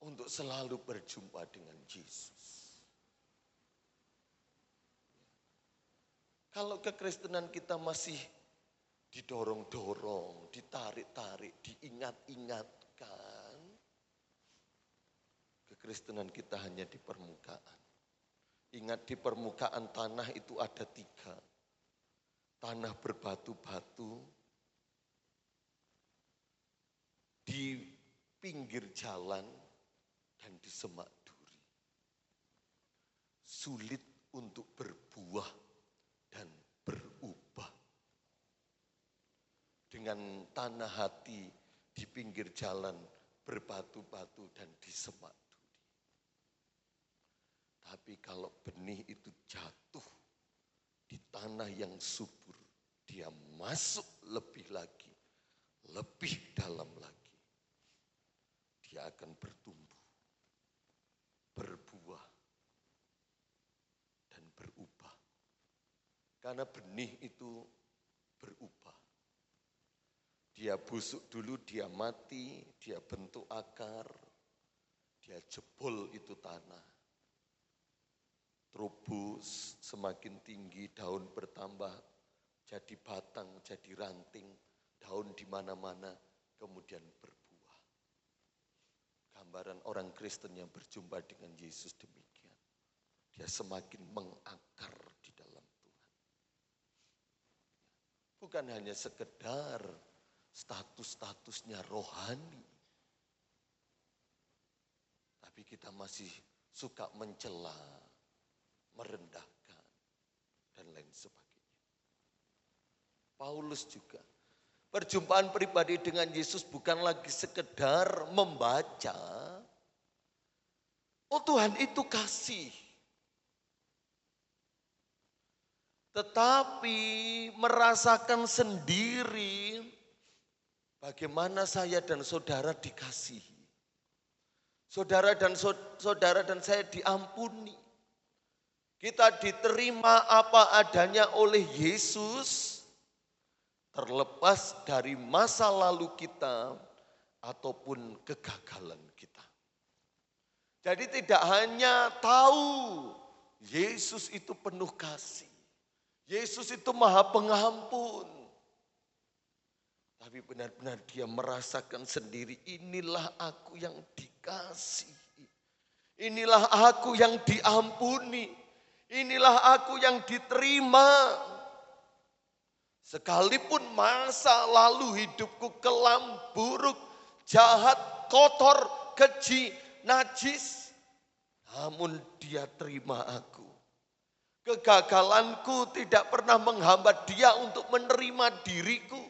untuk selalu berjumpa dengan Yesus. Kalau kekristenan kita masih didorong-dorong, ditarik-tarik, diingat-ingatkan, kekristenan kita hanya di permukaan. Ingat di permukaan tanah itu ada 3. Tanah berbatu-batu, di pinggir jalan, dan di semak duri. Sulit untuk berbuah dan berubah. Dengan tanah hati di pinggir jalan, berbatu-batu dan di semak. Tapi kalau benih itu jatuh di tanah yang subur, dia masuk lebih lagi, lebih dalam lagi. Dia akan bertumbuh, berbuah, dan berubah. Karena benih itu berubah. Dia busuk dulu, dia mati, dia bentuk akar, dia jebol itu tanah. Terubus semakin tinggi, daun bertambah, jadi batang, jadi ranting, daun di mana-mana kemudian berbuah. Gambaran orang Kristen yang berjumpa dengan Yesus demikian. Dia semakin mengakar di dalam Tuhan. Bukan hanya sekedar status-statusnya rohani. Tapi kita masih suka mencela, merendahkan, dan lain sebagainya. Paulus juga. Perjumpaan pribadi dengan Yesus bukan lagi sekedar membaca. Oh Tuhan itu kasih. Tetapi merasakan sendiri bagaimana saya dan saudara dikasihi. Saudara dan saya diampuni. Kita diterima apa adanya oleh Yesus. Terlepas dari masa lalu kita ataupun kegagalan kita. Jadi tidak hanya tahu Yesus itu penuh kasih. Yesus itu maha pengampun. Tapi benar-benar dia merasakan sendiri, inilah aku yang dikasihi. Inilah aku yang diampuni. Inilah aku yang diterima. Sekalipun masa lalu hidupku kelam, buruk, jahat, kotor, keji, najis. Namun dia terima aku. Kegagalanku tidak pernah menghambat dia untuk menerima diriku.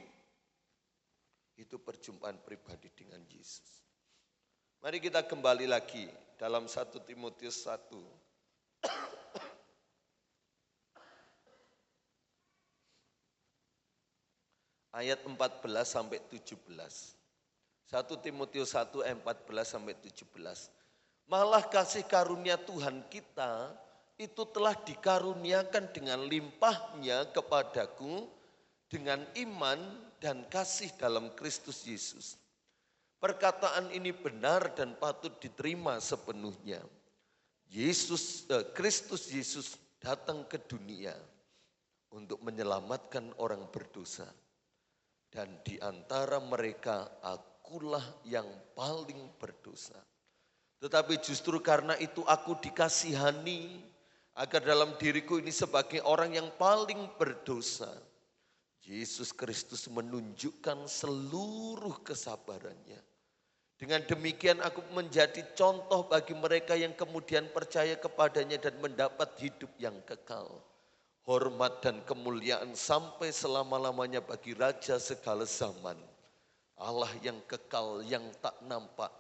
Itu perjumpaan pribadi dengan Yesus. Mari kita kembali lagi dalam 1 Timotius 1. Ayat 14 sampai 17. 1 Timotius 1 ayat 14 sampai 17. Malah kasih karunia Tuhan kita itu telah dikaruniakan dengan limpahnya kepadaku dengan iman dan kasih dalam Kristus Yesus. Perkataan ini benar dan patut diterima sepenuhnya. Kristus Yesus datang ke dunia untuk menyelamatkan orang berdosa. Dan di antara mereka akulah yang paling berdosa. Tetapi justru karena itu aku dikasihani agar dalam diriku ini sebagai orang yang paling berdosa. Yesus Kristus menunjukkan seluruh kesabarannya. Dengan demikian aku menjadi contoh bagi mereka yang kemudian percaya kepadanya dan mendapat hidup yang kekal. Hormat dan kemuliaan sampai selama-lamanya bagi Raja segala zaman. Allah yang kekal, yang tak nampak,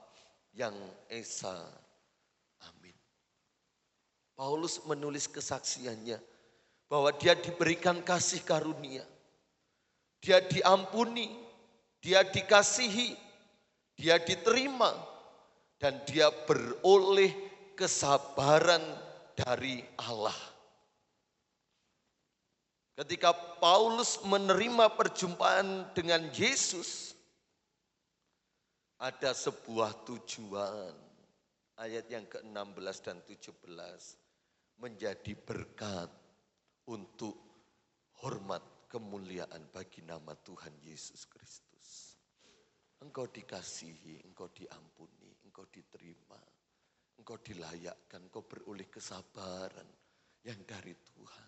yang esa. Amin. Paulus menulis kesaksiannya bahwa dia diberikan kasih karunia. Dia diampuni, dia dikasihi, dia diterima, dan dia beroleh kesabaran dari Allah. Ketika Paulus menerima perjumpaan dengan Yesus, ada sebuah tujuan. Ayat yang ke-16 dan 17 menjadi berkat untuk hormat kemuliaan bagi nama Tuhan Yesus Kristus. Engkau dikasihi, engkau diampuni, engkau diterima, engkau dilayakkan, engkau beroleh kesabaran yang dari Tuhan.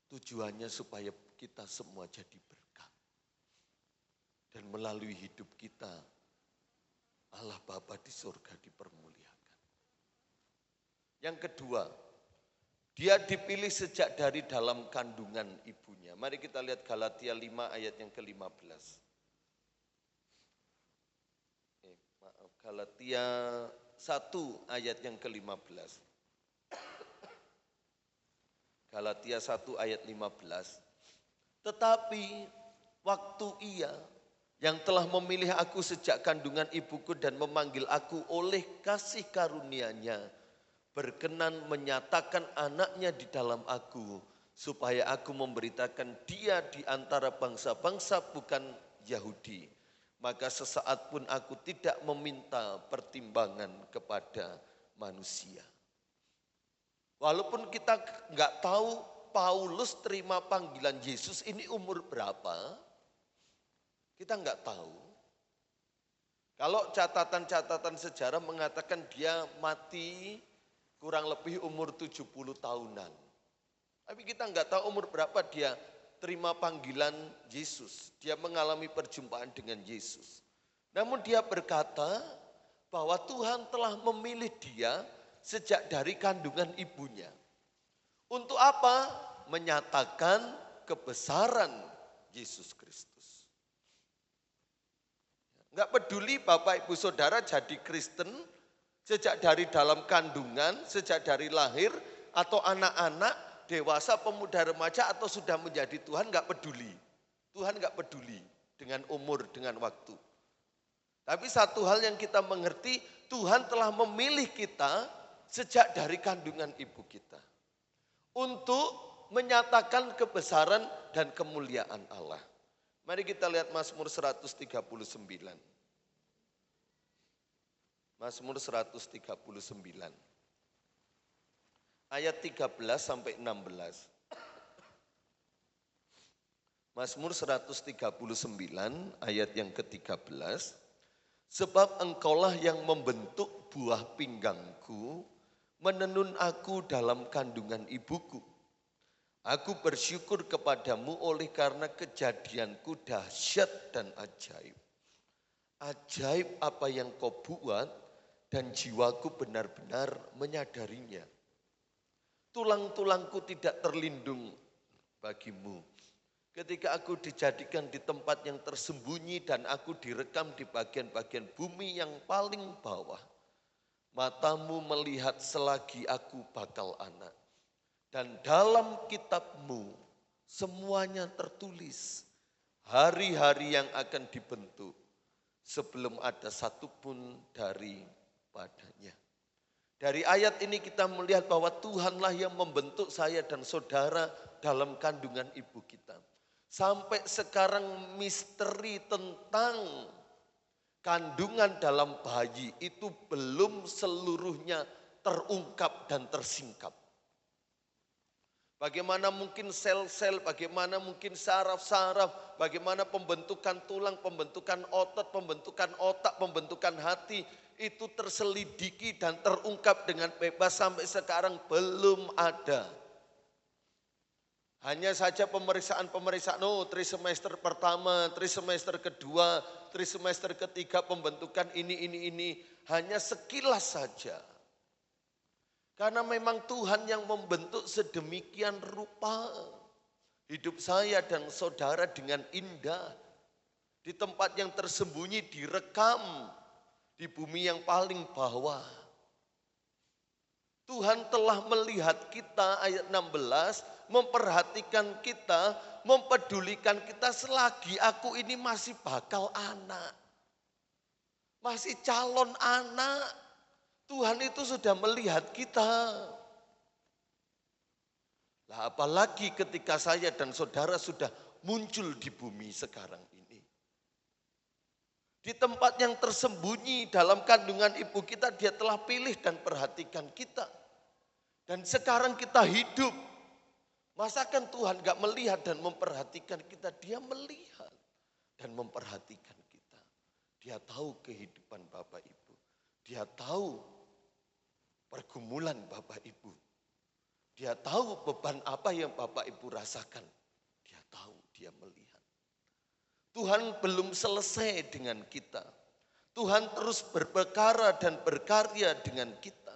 Tujuannya supaya kita semua jadi berkat. Dan melalui hidup kita, Allah Bapa di surga dipermuliakan. Yang kedua, dia dipilih sejak dari dalam kandungan ibunya. Mari kita lihat Galatia 5 ayat yang ke-15. Galatia 1 ayat yang ke-15. Galatia 1 ayat 15. Tetapi waktu ia yang telah memilih aku sejak kandungan ibuku dan memanggil aku oleh kasih karunia-Nya, berkenan menyatakan anaknya di dalam aku, supaya aku memberitakan dia di antara bangsa-bangsa bukan Yahudi. Maka sesaat pun aku tidak meminta pertimbangan kepada manusia. Walaupun kita nggak tahu Paulus terima panggilan Yesus ini umur berapa? Kita nggak tahu. Kalau catatan-catatan sejarah mengatakan dia mati kurang lebih umur 70 tahunan. Tapi kita nggak tahu umur berapa dia terima panggilan Yesus. Dia mengalami perjumpaan dengan Yesus. Namun dia berkata bahwa Tuhan telah memilih dia sejak dari kandungan ibunya. Untuk apa? Menyatakan kebesaran Yesus Kristus. Enggak peduli Bapak Ibu Saudara jadi Kristen sejak dari dalam kandungan, sejak dari lahir, atau anak-anak, dewasa, pemuda, remaja, atau sudah menjadi Tuhan, enggak peduli. Tuhan enggak peduli dengan umur, dengan waktu. Tapi satu hal yang kita mengerti, Tuhan telah memilih kita sejak dari kandungan ibu kita. Untuk menyatakan kebesaran dan kemuliaan Allah. Mari kita lihat Mazmur 139. Mazmur 139. Ayat 13 sampai 16. Mazmur 139 ayat yang ke-13. Sebab engkaulah yang membentuk buah pinggangku, menenun aku dalam kandungan ibuku. Aku bersyukur kepadamu oleh karena kejadianku dahsyat dan ajaib. Ajaib apa yang kau buat dan jiwaku benar-benar menyadarinya. Tulang-tulangku tidak terlindung bagimu. Ketika aku dijadikan di tempat yang tersembunyi dan aku direkam di bagian-bagian bumi yang paling bawah. Matamu melihat selagi aku bakal anak. Dan dalam kitabmu semuanya tertulis. Hari-hari yang akan dibentuk sebelum ada satupun daripadanya. Dari ayat ini kita melihat bahwa Tuhanlah yang membentuk saya dan saudara dalam kandungan ibu kita. Sampai sekarang misteri tentang kandungan dalam bayi itu belum seluruhnya terungkap dan tersingkap. Bagaimana mungkin sel-sel, bagaimana mungkin saraf-saraf, bagaimana pembentukan tulang, pembentukan otot, pembentukan otak, pembentukan hati, itu terselidiki dan terungkap dengan bebas sampai sekarang belum ada. Hanya saja pemeriksaan-pemeriksaan, trimester pertama, trimester kedua, trimester ketiga pembentukan ini. Hanya sekilas saja. Karena memang Tuhan yang membentuk sedemikian rupa hidup saya dan saudara dengan indah. Di tempat yang tersembunyi direkam di bumi yang paling bawah. Tuhan telah melihat kita ayat 16, memperhatikan kita, mempedulikan kita selagi aku ini masih bakal anak. Masih calon anak. Tuhan itu sudah melihat kita. Lah apalagi ketika saya dan saudara sudah muncul di bumi sekarang ini. Di tempat yang tersembunyi dalam kandungan ibu kita, dia telah pilih dan perhatikan kita. Dan sekarang kita hidup. Masakan Tuhan gak melihat dan memperhatikan kita? Dia melihat dan memperhatikan kita. Dia tahu kehidupan Bapak Ibu. Dia tahu pergumulan Bapak Ibu. Dia tahu beban apa yang Bapak Ibu rasakan. Dia tahu, dia melihat. Tuhan belum selesai dengan kita. Tuhan terus berperkara dan berkarya dengan kita.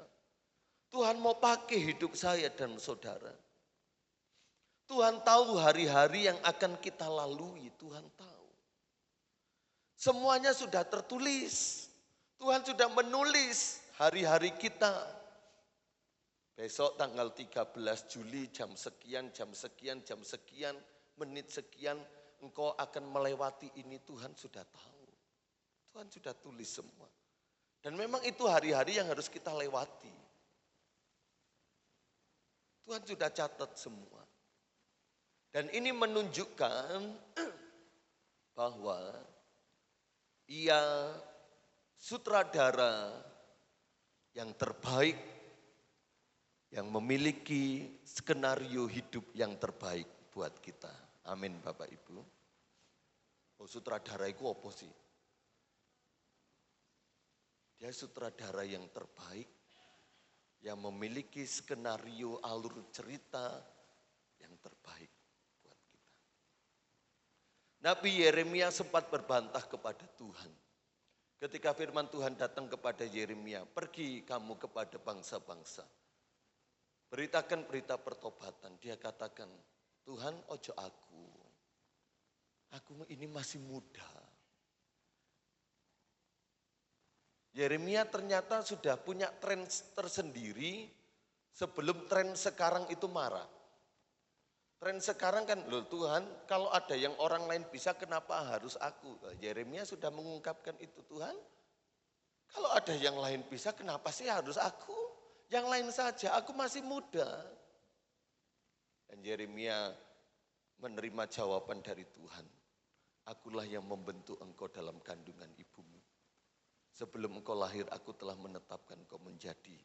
Tuhan mau pakai hidup saya dan saudara. Tuhan tahu hari-hari yang akan kita lalui. Tuhan tahu. Semuanya sudah tertulis. Tuhan sudah menulis hari-hari kita. Besok tanggal 13 Juli jam sekian, menit sekian, engkau akan melewati ini, Tuhan sudah tahu. Tuhan sudah tulis semua. Dan memang itu hari-hari yang harus kita lewati. Tuhan sudah catat semua. Dan ini menunjukkan bahwa Ia sutradara yang terbaik yang memiliki skenario hidup yang terbaik buat kita. Amin Bapak Ibu. Oh, sutradara itu apa sih? Dia sutradara yang terbaik, yang memiliki skenario alur cerita yang terbaik buat kita. Nabi Yeremia sempat berbantah kepada Tuhan. Ketika firman Tuhan datang kepada Yeremia, pergi kamu kepada bangsa-bangsa. Beritakan berita pertobatan. Dia katakan, Tuhan ojo aku ini masih muda. Yeremia ternyata sudah punya tren tersendiri sebelum tren sekarang itu marah. Tren sekarang kan, loh Tuhan kalau ada yang orang lain bisa kenapa harus aku? Yeremia sudah mengungkapkan itu, Tuhan kalau ada yang lain bisa kenapa sih harus aku? Yang lain saja, aku masih muda. Dan Yeremia menerima jawaban dari Tuhan. Akulah yang membentuk engkau dalam kandungan ibumu. Sebelum engkau lahir, aku telah menetapkan engkau menjadi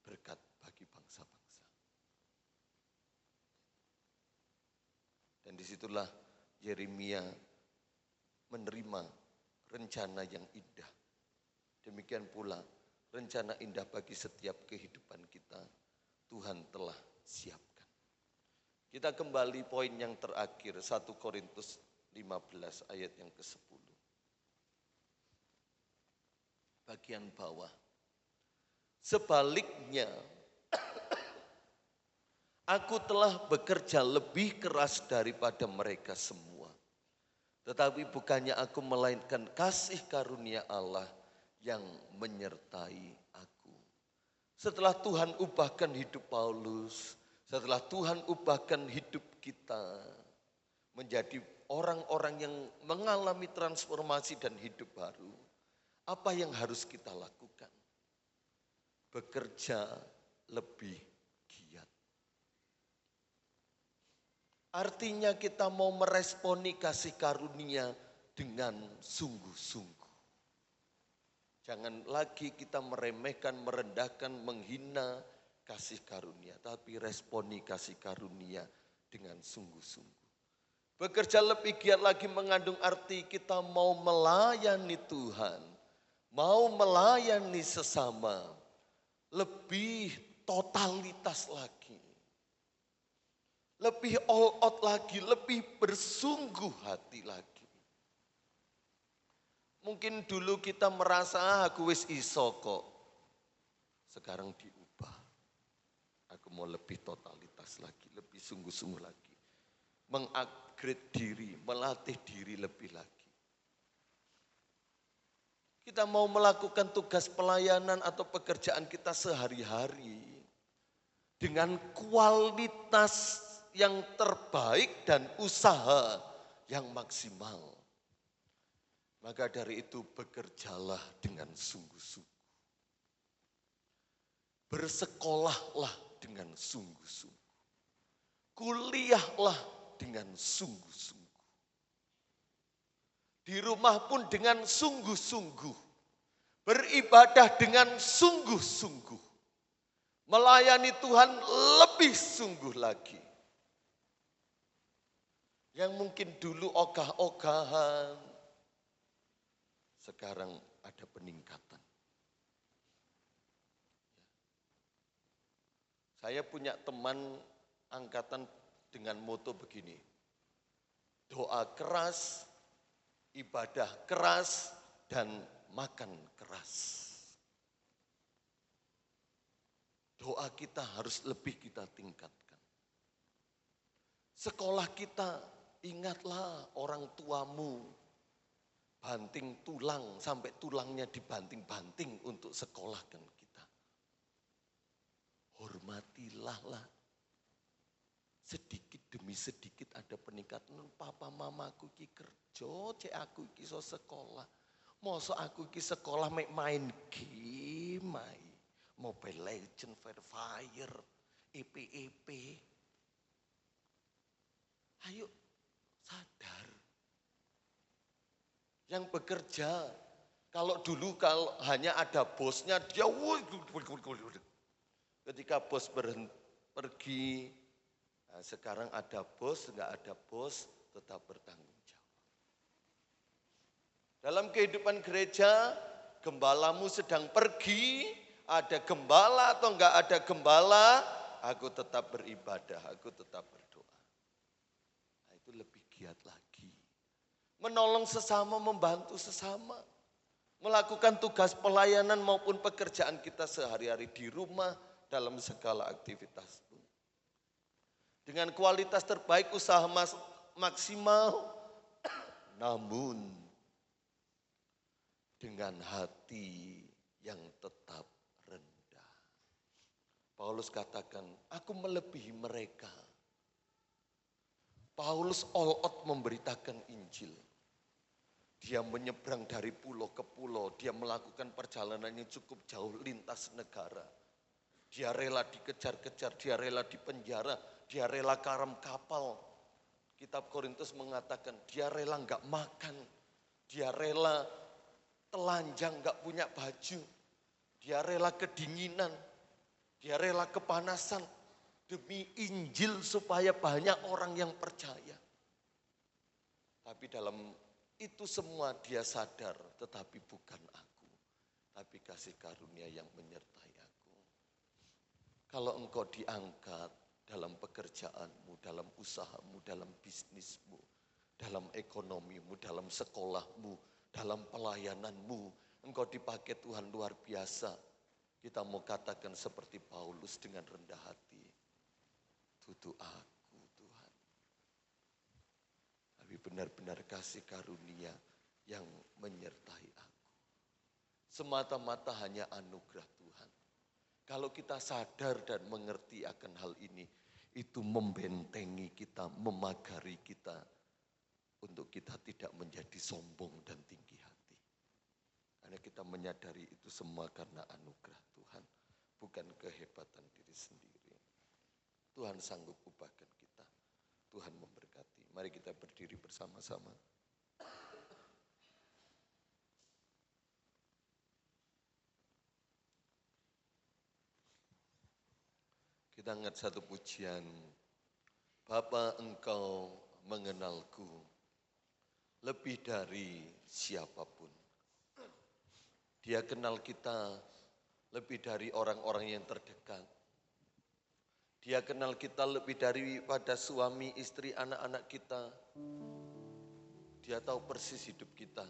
berkat bagi bangsa-bangsa. Dan disitulah Yeremia menerima rencana yang indah. Demikian pula rencana indah bagi setiap kehidupan kita, Tuhan telah siapkan. Kita kembali poin yang terakhir, 1 Korintus 15 ayat yang ke-10. Bagian bawah. Sebaliknya, aku telah bekerja lebih keras daripada mereka semua. Tetapi bukannya aku melainkan kasih karunia Allah yang menyertai aku. Setelah Tuhan ubahkan hidup Paulus, setelah Tuhan ubahkan hidup kita menjadi orang-orang yang mengalami transformasi dan hidup baru, apa yang harus kita lakukan? Bekerja lebih giat. Artinya kita mau meresponi kasih karunia dengan sungguh-sungguh. Jangan lagi kita meremehkan, merendahkan, menghina kasih karunia, tapi responi kasih karunia dengan sungguh-sungguh. Bekerja lebih giat lagi mengandung arti kita mau melayani Tuhan, mau melayani sesama, lebih totalitas lagi. Lebih all out lagi, lebih bersungguh hati lagi. Mungkin dulu kita merasa aku wis iso kok. Sekarang diubah. Aku mau lebih totalitas lagi, lebih sungguh-sungguh lagi. Mengupgrade diri, melatih diri lebih lagi. Kita mau melakukan tugas pelayanan atau pekerjaan kita sehari-hari dengan kualitas yang terbaik dan usaha yang maksimal. Maka dari itu bekerjalah dengan sungguh-sungguh. Bersekolahlah dengan sungguh-sungguh. Kuliahlah dengan sungguh-sungguh. Di rumah pun dengan sungguh-sungguh. Beribadah dengan sungguh-sungguh. Melayani Tuhan lebih sungguh lagi. Yang mungkin dulu ogah-ogahan, sekarang ada peningkatan. Saya punya teman angkatan dengan moto begini, doa keras, ibadah keras, dan makan keras. Doa kita harus lebih kita tingkatkan. Sekolah kita, ingatlah orang tuamu, banting tulang sampai tulangnya dibanting-banting untuk sekolahkan kita. Hormatilah lah. Sedikit demi sedikit ada peningkatan. Papa mamaku ki kerja, cek aku ki iso sekolah. Mosok aku ki sekolah main game, Mobile Legend, Free Fire, EP. Ayo sadar. Yang bekerja, kalau dulu kalau hanya ada bosnya dia Ketika bos pergi, nah sekarang ada bos, enggak ada bos, tetap bertanggung jawab. Dalam kehidupan gereja, gembalamu sedang pergi, ada gembala atau enggak ada gembala, aku tetap beribadah, aku tetap berdoa. Nah, itu lebih giat lagi. Menolong sesama, membantu sesama. Melakukan tugas pelayanan maupun pekerjaan kita sehari-hari di rumah dalam segala aktivitas pun. Dengan kualitas terbaik, usaha maksimal, namun dengan hati yang tetap rendah. Paulus katakan, aku melebihi mereka. Paulus all out memberitakan Injil. Dia menyeberang dari pulau ke pulau, dia melakukan perjalanan yang cukup jauh lintas negara. Dia rela dikejar-kejar, dia rela dipenjara, dia rela karam kapal. Kitab Korintus mengatakan dia rela enggak makan, dia rela telanjang enggak punya baju, dia rela kedinginan, dia rela kepanasan demi Injil supaya banyak orang yang percaya. Tapi dalam itu semua dia sadar, tetapi bukan aku, tapi kasih karunia yang menyertai aku. Kalau engkau diangkat dalam pekerjaanmu, dalam usahamu, dalam bisnismu, dalam ekonomimu, dalam sekolahmu, dalam pelayananmu, engkau dipakai Tuhan luar biasa. Kita mau katakan seperti Paulus dengan rendah hati, tutu aku Tuhan. Tapi benar-benar kasih karunia yang menyertai aku. Semata-mata hanya anugerah Tuhan. Kalau kita sadar dan mengerti akan hal ini, itu membentengi kita, memagari kita, untuk kita tidak menjadi sombong dan tinggi hati. Karena kita menyadari itu semua karena anugerah Tuhan, bukan kehebatan diri sendiri. Tuhan sanggup ubahkan kita, Tuhan memberkati. Mari kita berdiri bersama-sama. Kita ingat satu pujian, Bapa engkau mengenalku lebih dari siapapun. Dia kenal kita lebih dari orang-orang yang terdekat. Dia kenal kita lebih daripada suami, istri, anak-anak kita. Dia tahu persis hidup kita.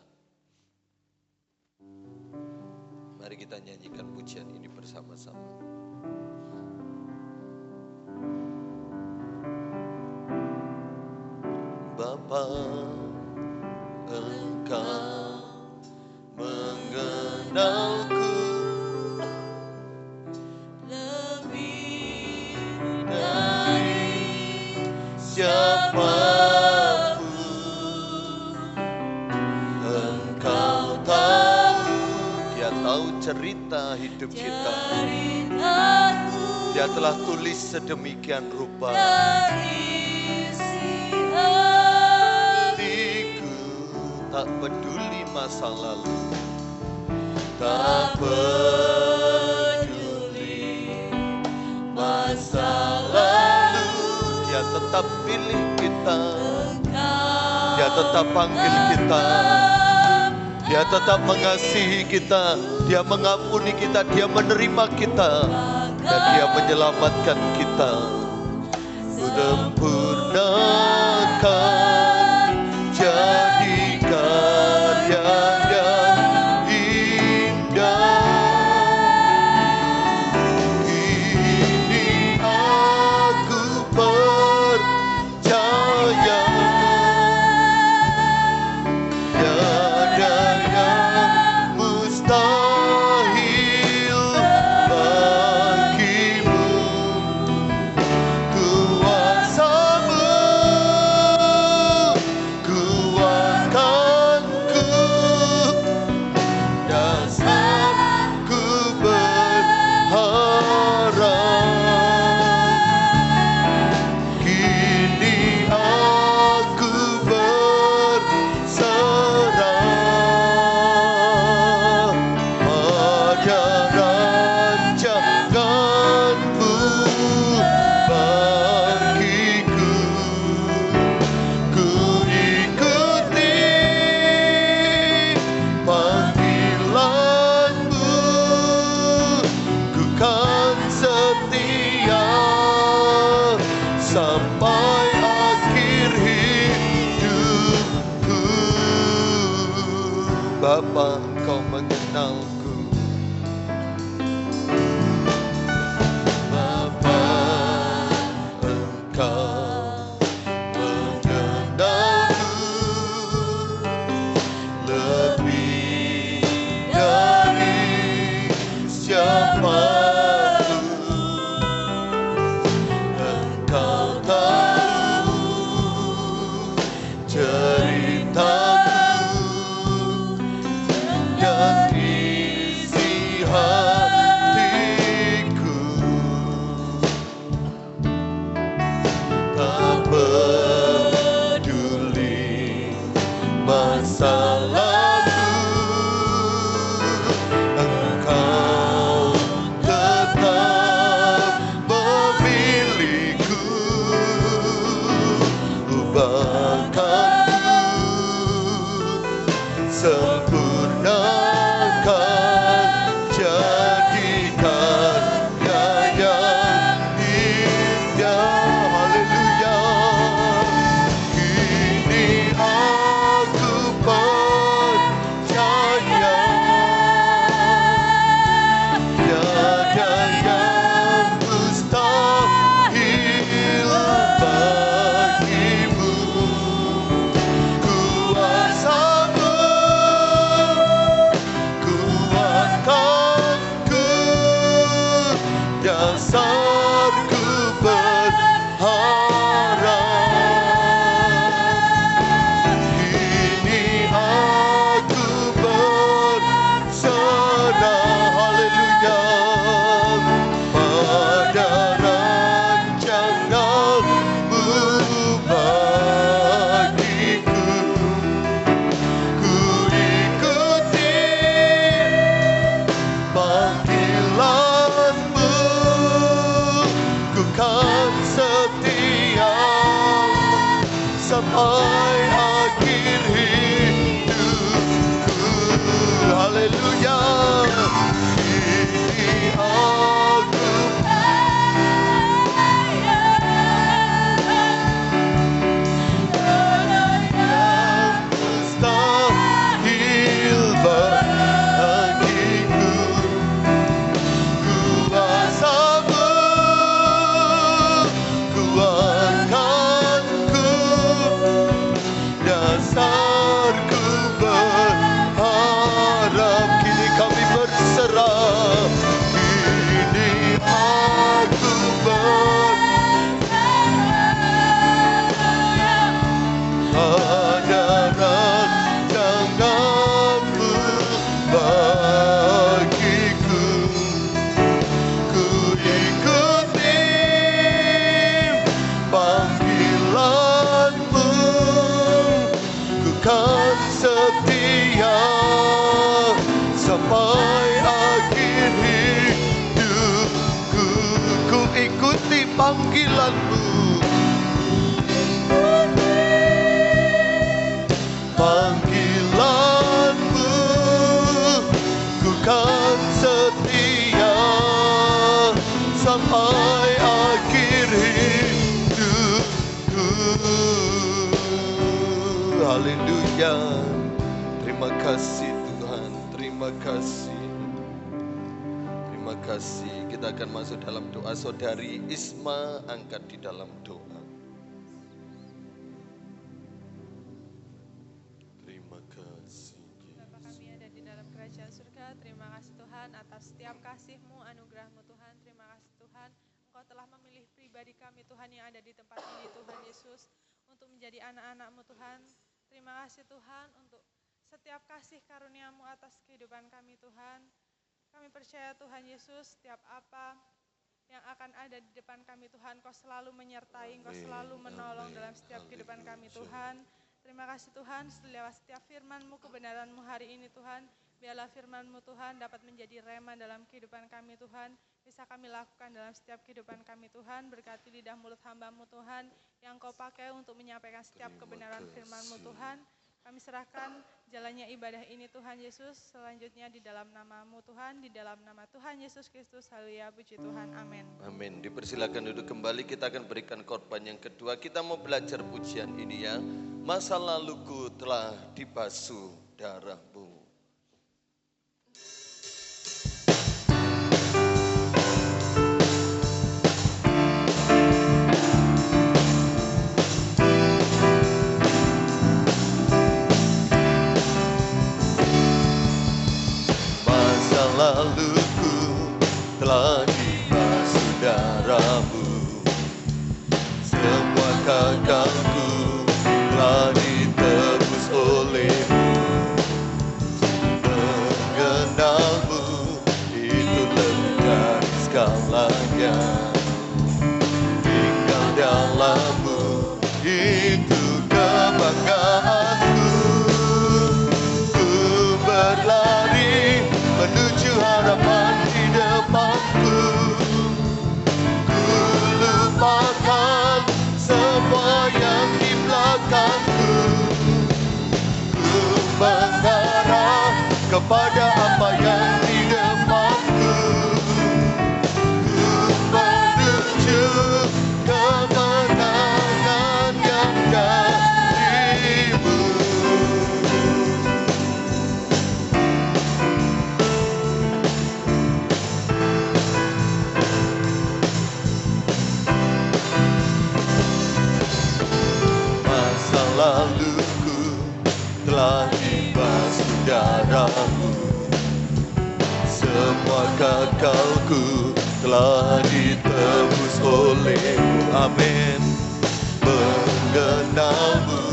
Mari kita nyanyikan pujian ini bersama-sama. Bapa, engkau mengenalku siapapun, engkau tahu, dia tahu cerita hidup kita. Dia telah tulis sedemikian rupa. Hatiku tak peduli masa lalu, tak peduli masa lalu. Dia tetap pilih kita, dia tetap panggil kita, dia tetap mengasihi kita, dia mengampuni kita, dia menerima kita, dan dia menyelamatkan kita. Sempurnakan jadi karya yang indah. Ini aku percaya, tiada yang mustahil bagimu. Kuasa Bapa, Engkau mengenalku. Bapa, Engkau mengenalku lebih dari siapapun. Engkau tahu ceritaku dan isi hatiku. Tak peduli masalahku, Engkau tetap memilihku. Ubahkanku, sempurnakan, jadikan yang indah. Haleluya. Kini aku percaya tiada yang mustahil bagimu. Kuasamu kuatkanku, dasarku berharap. Kini aku berserah, haleluya, pada rancanganmu bagiku. Ku ikuti panggilanmu, ku kan setia sampai akhir hidupku. Haleluya. Ini aku mustahil bagiku. Kuasamu kuatkanku, dasarku berharap. Kini kami berserah, kini aku pada rancanganmu bagiku. Ku ikuti panggilanmu, ku kan setia sampai akhir hidupku. Ku ikuti panggilanmu, panggilanmu, ku kan setia sampai akhir hidupku. Haleluya. Terima kasih Tuhan, terima kasih. Terima kasih. Kita akan masuk dalam doa. Saudari Isma angkat di dalam doa. Terima kasih Bapa kami ada di dalam kerajaan surga, terima kasih Tuhan atas setiap kasih-Mu, anugerah-Mu Tuhan. Terima kasih Tuhan, Engkau telah memilih pribadi kami Tuhan yang ada di tempat ini Tuhan Yesus untuk menjadi anak-anak-Mu Tuhan. Terima kasih Tuhan untuk setiap kasih karunia-Mu atas kehidupan kami Tuhan. Kami percaya Tuhan Yesus, setiap apa yang akan ada di depan kami Tuhan, Kau selalu menyertai, Kau selalu menolong dalam setiap kehidupan kami Tuhan. Terima kasih Tuhan, lewat setiap firman-Mu, kebenaran-Mu hari ini Tuhan, biarlah firman-Mu Tuhan dapat menjadi rema dalam kehidupan kami Tuhan, bisa kami lakukan dalam setiap kehidupan kami Tuhan. Berkati lidah mulut hamba-Mu Tuhan, yang Kau pakai untuk menyampaikan setiap kebenaran firman-Mu Tuhan. Kami serahkan jalannya ibadah ini Tuhan Yesus, selanjutnya di dalam nama-Mu Tuhan, di dalam nama Tuhan Yesus Kristus, haleluya, puji Tuhan, amin. Amin. Dipersilakan duduk kembali, kita akan berikan korban yang kedua. Kita mau belajar pujian ini ya. Masa laluku telah dibasuh darah-Mu. laluku telah dibasuh darah-Mu. Semua gagalku telah ditebus oleh-Mu. Mengenal-Mu itu lebih dari segalanya. Tinggal dalam-Mu itu kebanggaanku. Ku berlari menuju harapan di depanku. Ku lupakan semua yang di belakangku. Ku mengarah kepada apa yang di depanku. Ku menuju kemenangan yang dari-Mu. Masa laluku telah dibasuh darah-Mu. Semua gagalku telah ditebus oleh-Mu. Amin. Mengenal-Mu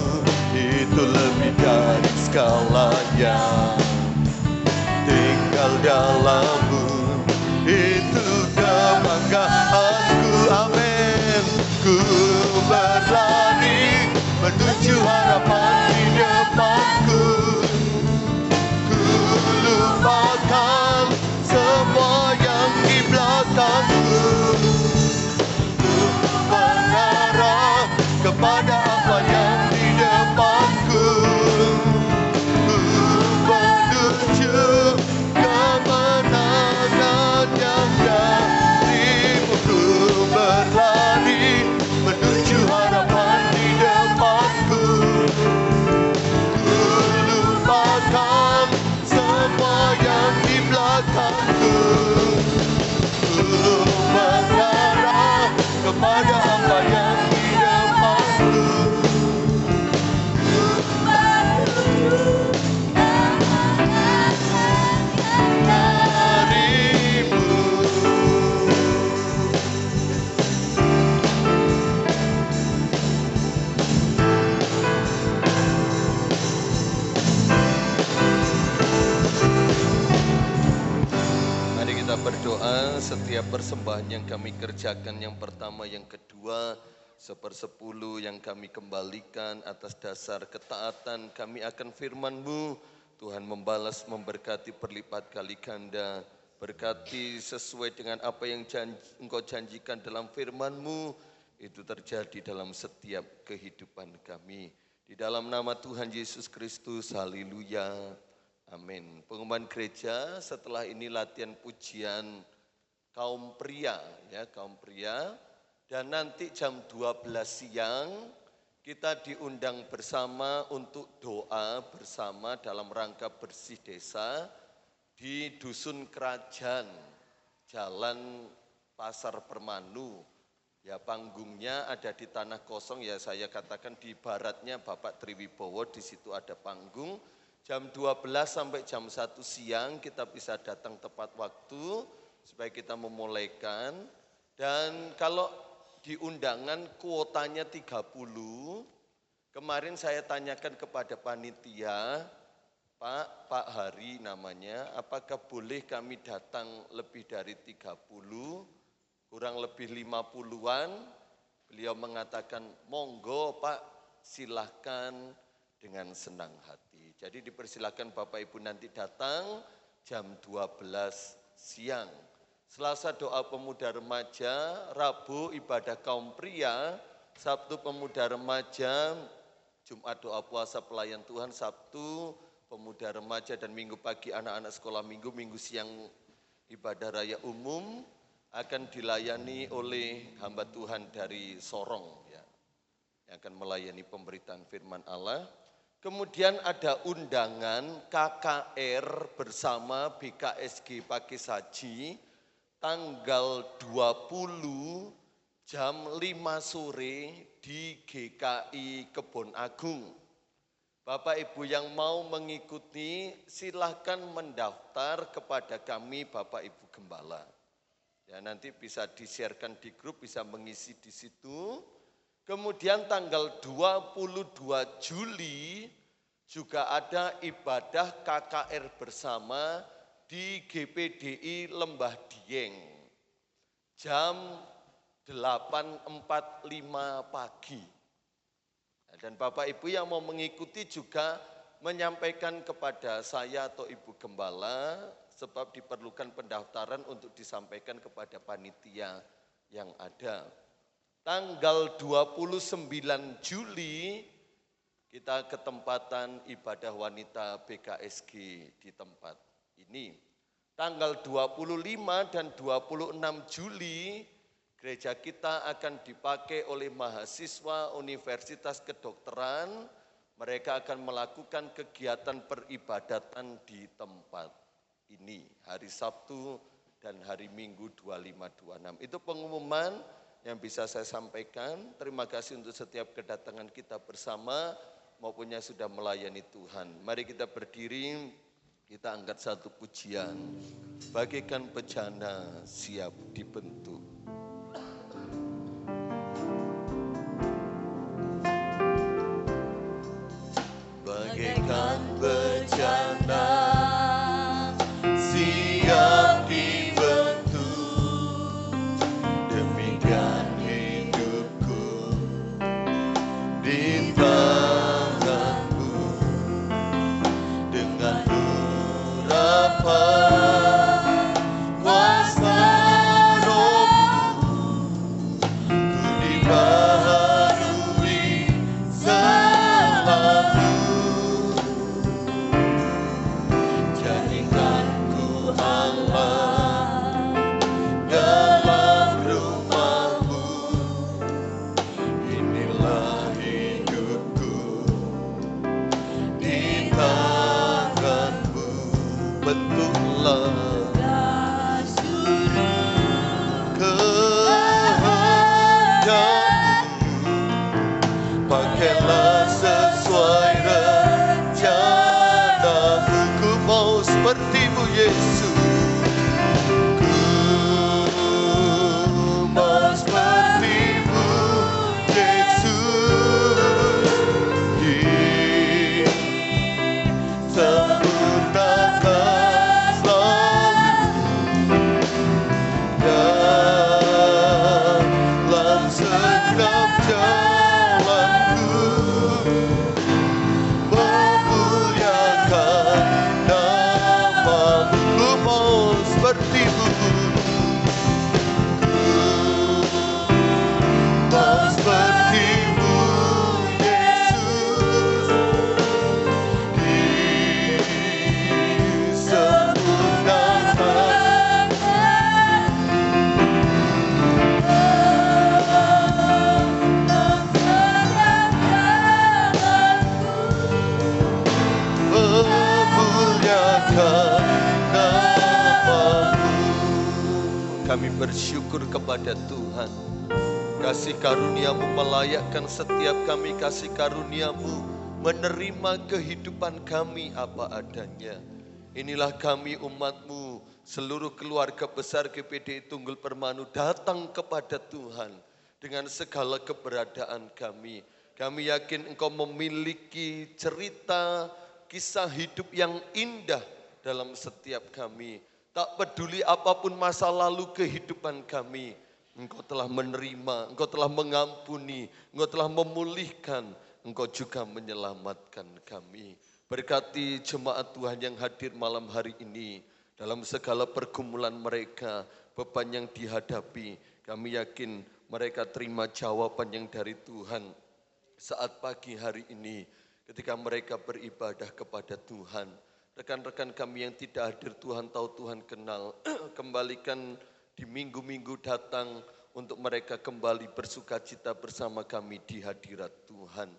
itu lebih dari segalanya. Tinggal dalam-Mu itu kebanggaanku. Amin. Ku berlari menuju harapan di depanku. Ku lupakan semua yang di belakangku. Ku mengarah kepada apa yang di depanku. Ku menuju kemenangan yang dari-Mu. Ku berlari menuju harapan di depanku. Ku lupakan semua yang di belakangku. Ku mengarah kepada apa yang di depanku. Ku menuju kemenangan dari-Mu. Mari kita berdoa. Setiap persembahan yang kami kerjakan, yang pertama, yang kedua, 1/10 yang kami kembalikan atas dasar ketaatan kami akan firman-Mu. Tuhan membalas, memberkati berlipat kali ganda. Berkati sesuai dengan apa yang Engkau janjikan dalam firman-Mu. Itu terjadi dalam setiap kehidupan kami. Di dalam nama Tuhan Yesus Kristus, haleluya. Amin. Pengumuman gereja, setelah ini latihan pujian kaum pria, ya, kaum pria. Dan nanti jam 12 siang kita diundang bersama untuk doa bersama dalam rangka bersih desa di Dusun Kerajaan, Jalan Pasar Permanu. Ya, panggungnya ada di tanah kosong, ya saya katakan di baratnya Bapak Triwibowo, di situ ada panggung. Jam 12 sampai jam 1 siang kita bisa datang tepat waktu supaya kita memulaikan. Dan kalau di undangan kuotanya 30, kemarin saya tanyakan kepada panitia, Pak Hari namanya, apakah boleh kami datang lebih dari 30, kurang lebih 50-an. Beliau mengatakan, monggo Pak, silahkan dengan senang hati. Jadi dipersilakan Bapak Ibu nanti datang jam 12 siang. Selasa doa pemuda remaja, Rabu ibadah kaum pria, Sabtu pemuda remaja, Jumat doa puasa pelayan Tuhan, Sabtu pemuda remaja, dan Minggu pagi anak-anak sekolah minggu, Minggu siang ibadah raya umum akan dilayani oleh hamba Tuhan dari Sorong, ya, yang akan melayani pemberitaan firman Allah. Kemudian ada undangan KKR bersama BKSG Pagi Saji tanggal 20 jam 5 sore di GKI Kebon Agung. Bapak Ibu yang mau mengikuti silahkan mendaftar kepada kami Bapak Ibu Gembala. Ya, nanti bisa di-sharekan di grup, bisa mengisi di situ. Kemudian tanggal 22 Juli juga ada ibadah KKR bersama di GPDI Lembah Dieng. Jam 8.45 pagi. Dan Bapak Ibu yang mau mengikuti juga menyampaikan kepada saya atau Ibu Gembala, sebab diperlukan pendaftaran untuk disampaikan kepada panitia yang ada. Tanggal 29 Juli kita ketempatan ibadah wanita BKSG di tempat ini. Tanggal 25 dan 26 Juli gereja kita akan dipakai oleh mahasiswa Universitas Kedokteran. Mereka akan melakukan kegiatan peribadatan di tempat ini. Hari Sabtu dan hari Minggu 25-26. Itu pengumuman yang bisa saya sampaikan. Terima kasih untuk setiap kedatangan kita bersama maupun yang sudah melayani Tuhan. Mari kita berdiri, kita angkat satu pujian. Bagaikan bejana siap dibentuk. Bagaikan bejana siap dibentuk, demikian hidupku di tanganmu, dengan urapan kuasa Roh-Mu, ku dibaharui selalu. Jadikan ku Allah dalam rumah-Mu, inilah hidupku di tangan-Mu. Bentuklah kehendak-Mu, pakailah sesuai rencana-Mu. Ku mau seperti-Mu Yesus, ku mau seperti-Mu Yesus, disempurnakan selalu dalam segala jalanku, memuliakan nama-Mu. Ku mau seperti-Mu, ku mau seperti-Mu Yesus, disempurnakan memuliakan nama-Mu. Kami bersyukur kepada Tuhan. Kasih karunia-Mu melayakkan setiap kami, kasih karunia-Mu menerima kehidupan kami apa adanya. Inilah kami umat-Mu, seluruh keluarga besar GPDI Tunggul Permanu datang kepada Tuhan dengan segala keberadaan kami. Kami yakin Engkau memiliki cerita, kisah hidup yang indah dalam setiap kami. Tak peduli apapun masa lalu kehidupan kami, Engkau telah menerima, Engkau telah mengampuni, Engkau telah memulihkan, Engkau juga menyelamatkan kami. Berkati jemaat Tuhan yang hadir malam hari ini, dalam segala pergumulan mereka, beban yang dihadapi, kami yakin mereka terima jawaban yang dari Tuhan saat pagi hari ini ketika mereka beribadah kepada Tuhan. Rekan-rekan kami yang tidak hadir Tuhan tahu, Tuhan kenal, kembalikan di minggu-minggu datang untuk mereka kembali bersukacita bersama kami di hadirat Tuhan.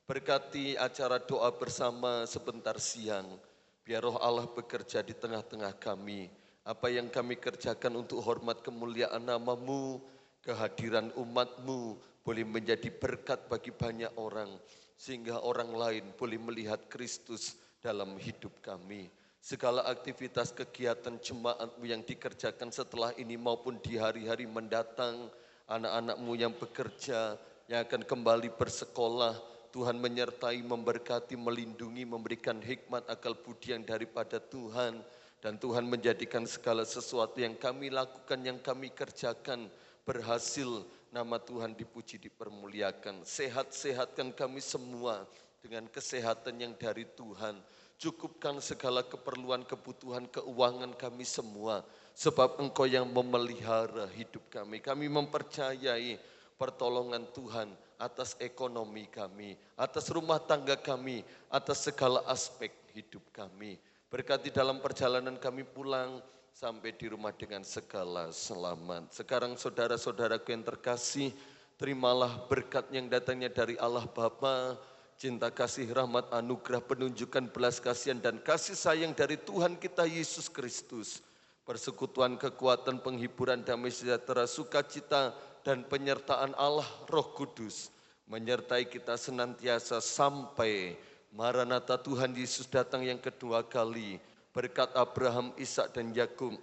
Berkati acara doa bersama sebentar siang, biar Roh Allah bekerja di tengah-tengah kami. Apa yang kami kerjakan untuk hormat kemuliaan nama-Mu, kehadiran umat-Mu, boleh menjadi berkat bagi banyak orang, sehingga orang lain boleh melihat Kristus dalam hidup kami. Segala aktivitas kegiatan jemaat-Mu yang dikerjakan setelah ini maupun di hari-hari mendatang, anak-anak-Mu yang bekerja, yang akan kembali bersekolah, Tuhan menyertai, memberkati, melindungi, memberikan hikmat, akal budi yang daripada Tuhan. Dan Tuhan menjadikan segala sesuatu yang kami lakukan, yang kami kerjakan berhasil. Nama Tuhan dipuji, dipermuliakan. Sehat-sehatkan kami semua dengan kesehatan yang dari Tuhan. Cukupkan segala keperluan, kebutuhan, keuangan kami semua. Sebab Engkau yang memelihara hidup kami. Kami mempercayai pertolongan Tuhan atas ekonomi kami, atas rumah tangga kami, atas segala aspek hidup kami. Berkati dalam perjalanan kami pulang sampai di rumah dengan segala selamat. Sekarang saudara-saudaraku yang terkasih, terimalah berkat yang datangnya dari Allah Bapa, cinta kasih, rahmat, anugerah, penunjukan, belas kasihan dan kasih sayang dari Tuhan kita Yesus Kristus. Persekutuan, kekuatan, penghiburan, damai sejahtera, sukacita, dan penyertaan Allah Roh Kudus menyertai kita senantiasa sampai Maranatha Tuhan Yesus datang yang kedua kali. Berkat Abraham, Ishak dan Yakub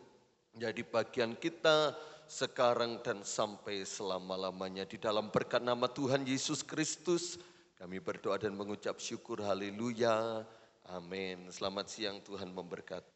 jadi bagian kita sekarang dan sampai selama-lamanya. Di dalam berkat nama Tuhan Yesus Kristus kami berdoa dan mengucap syukur. Haleluya. Amin. Selamat siang, Tuhan memberkati.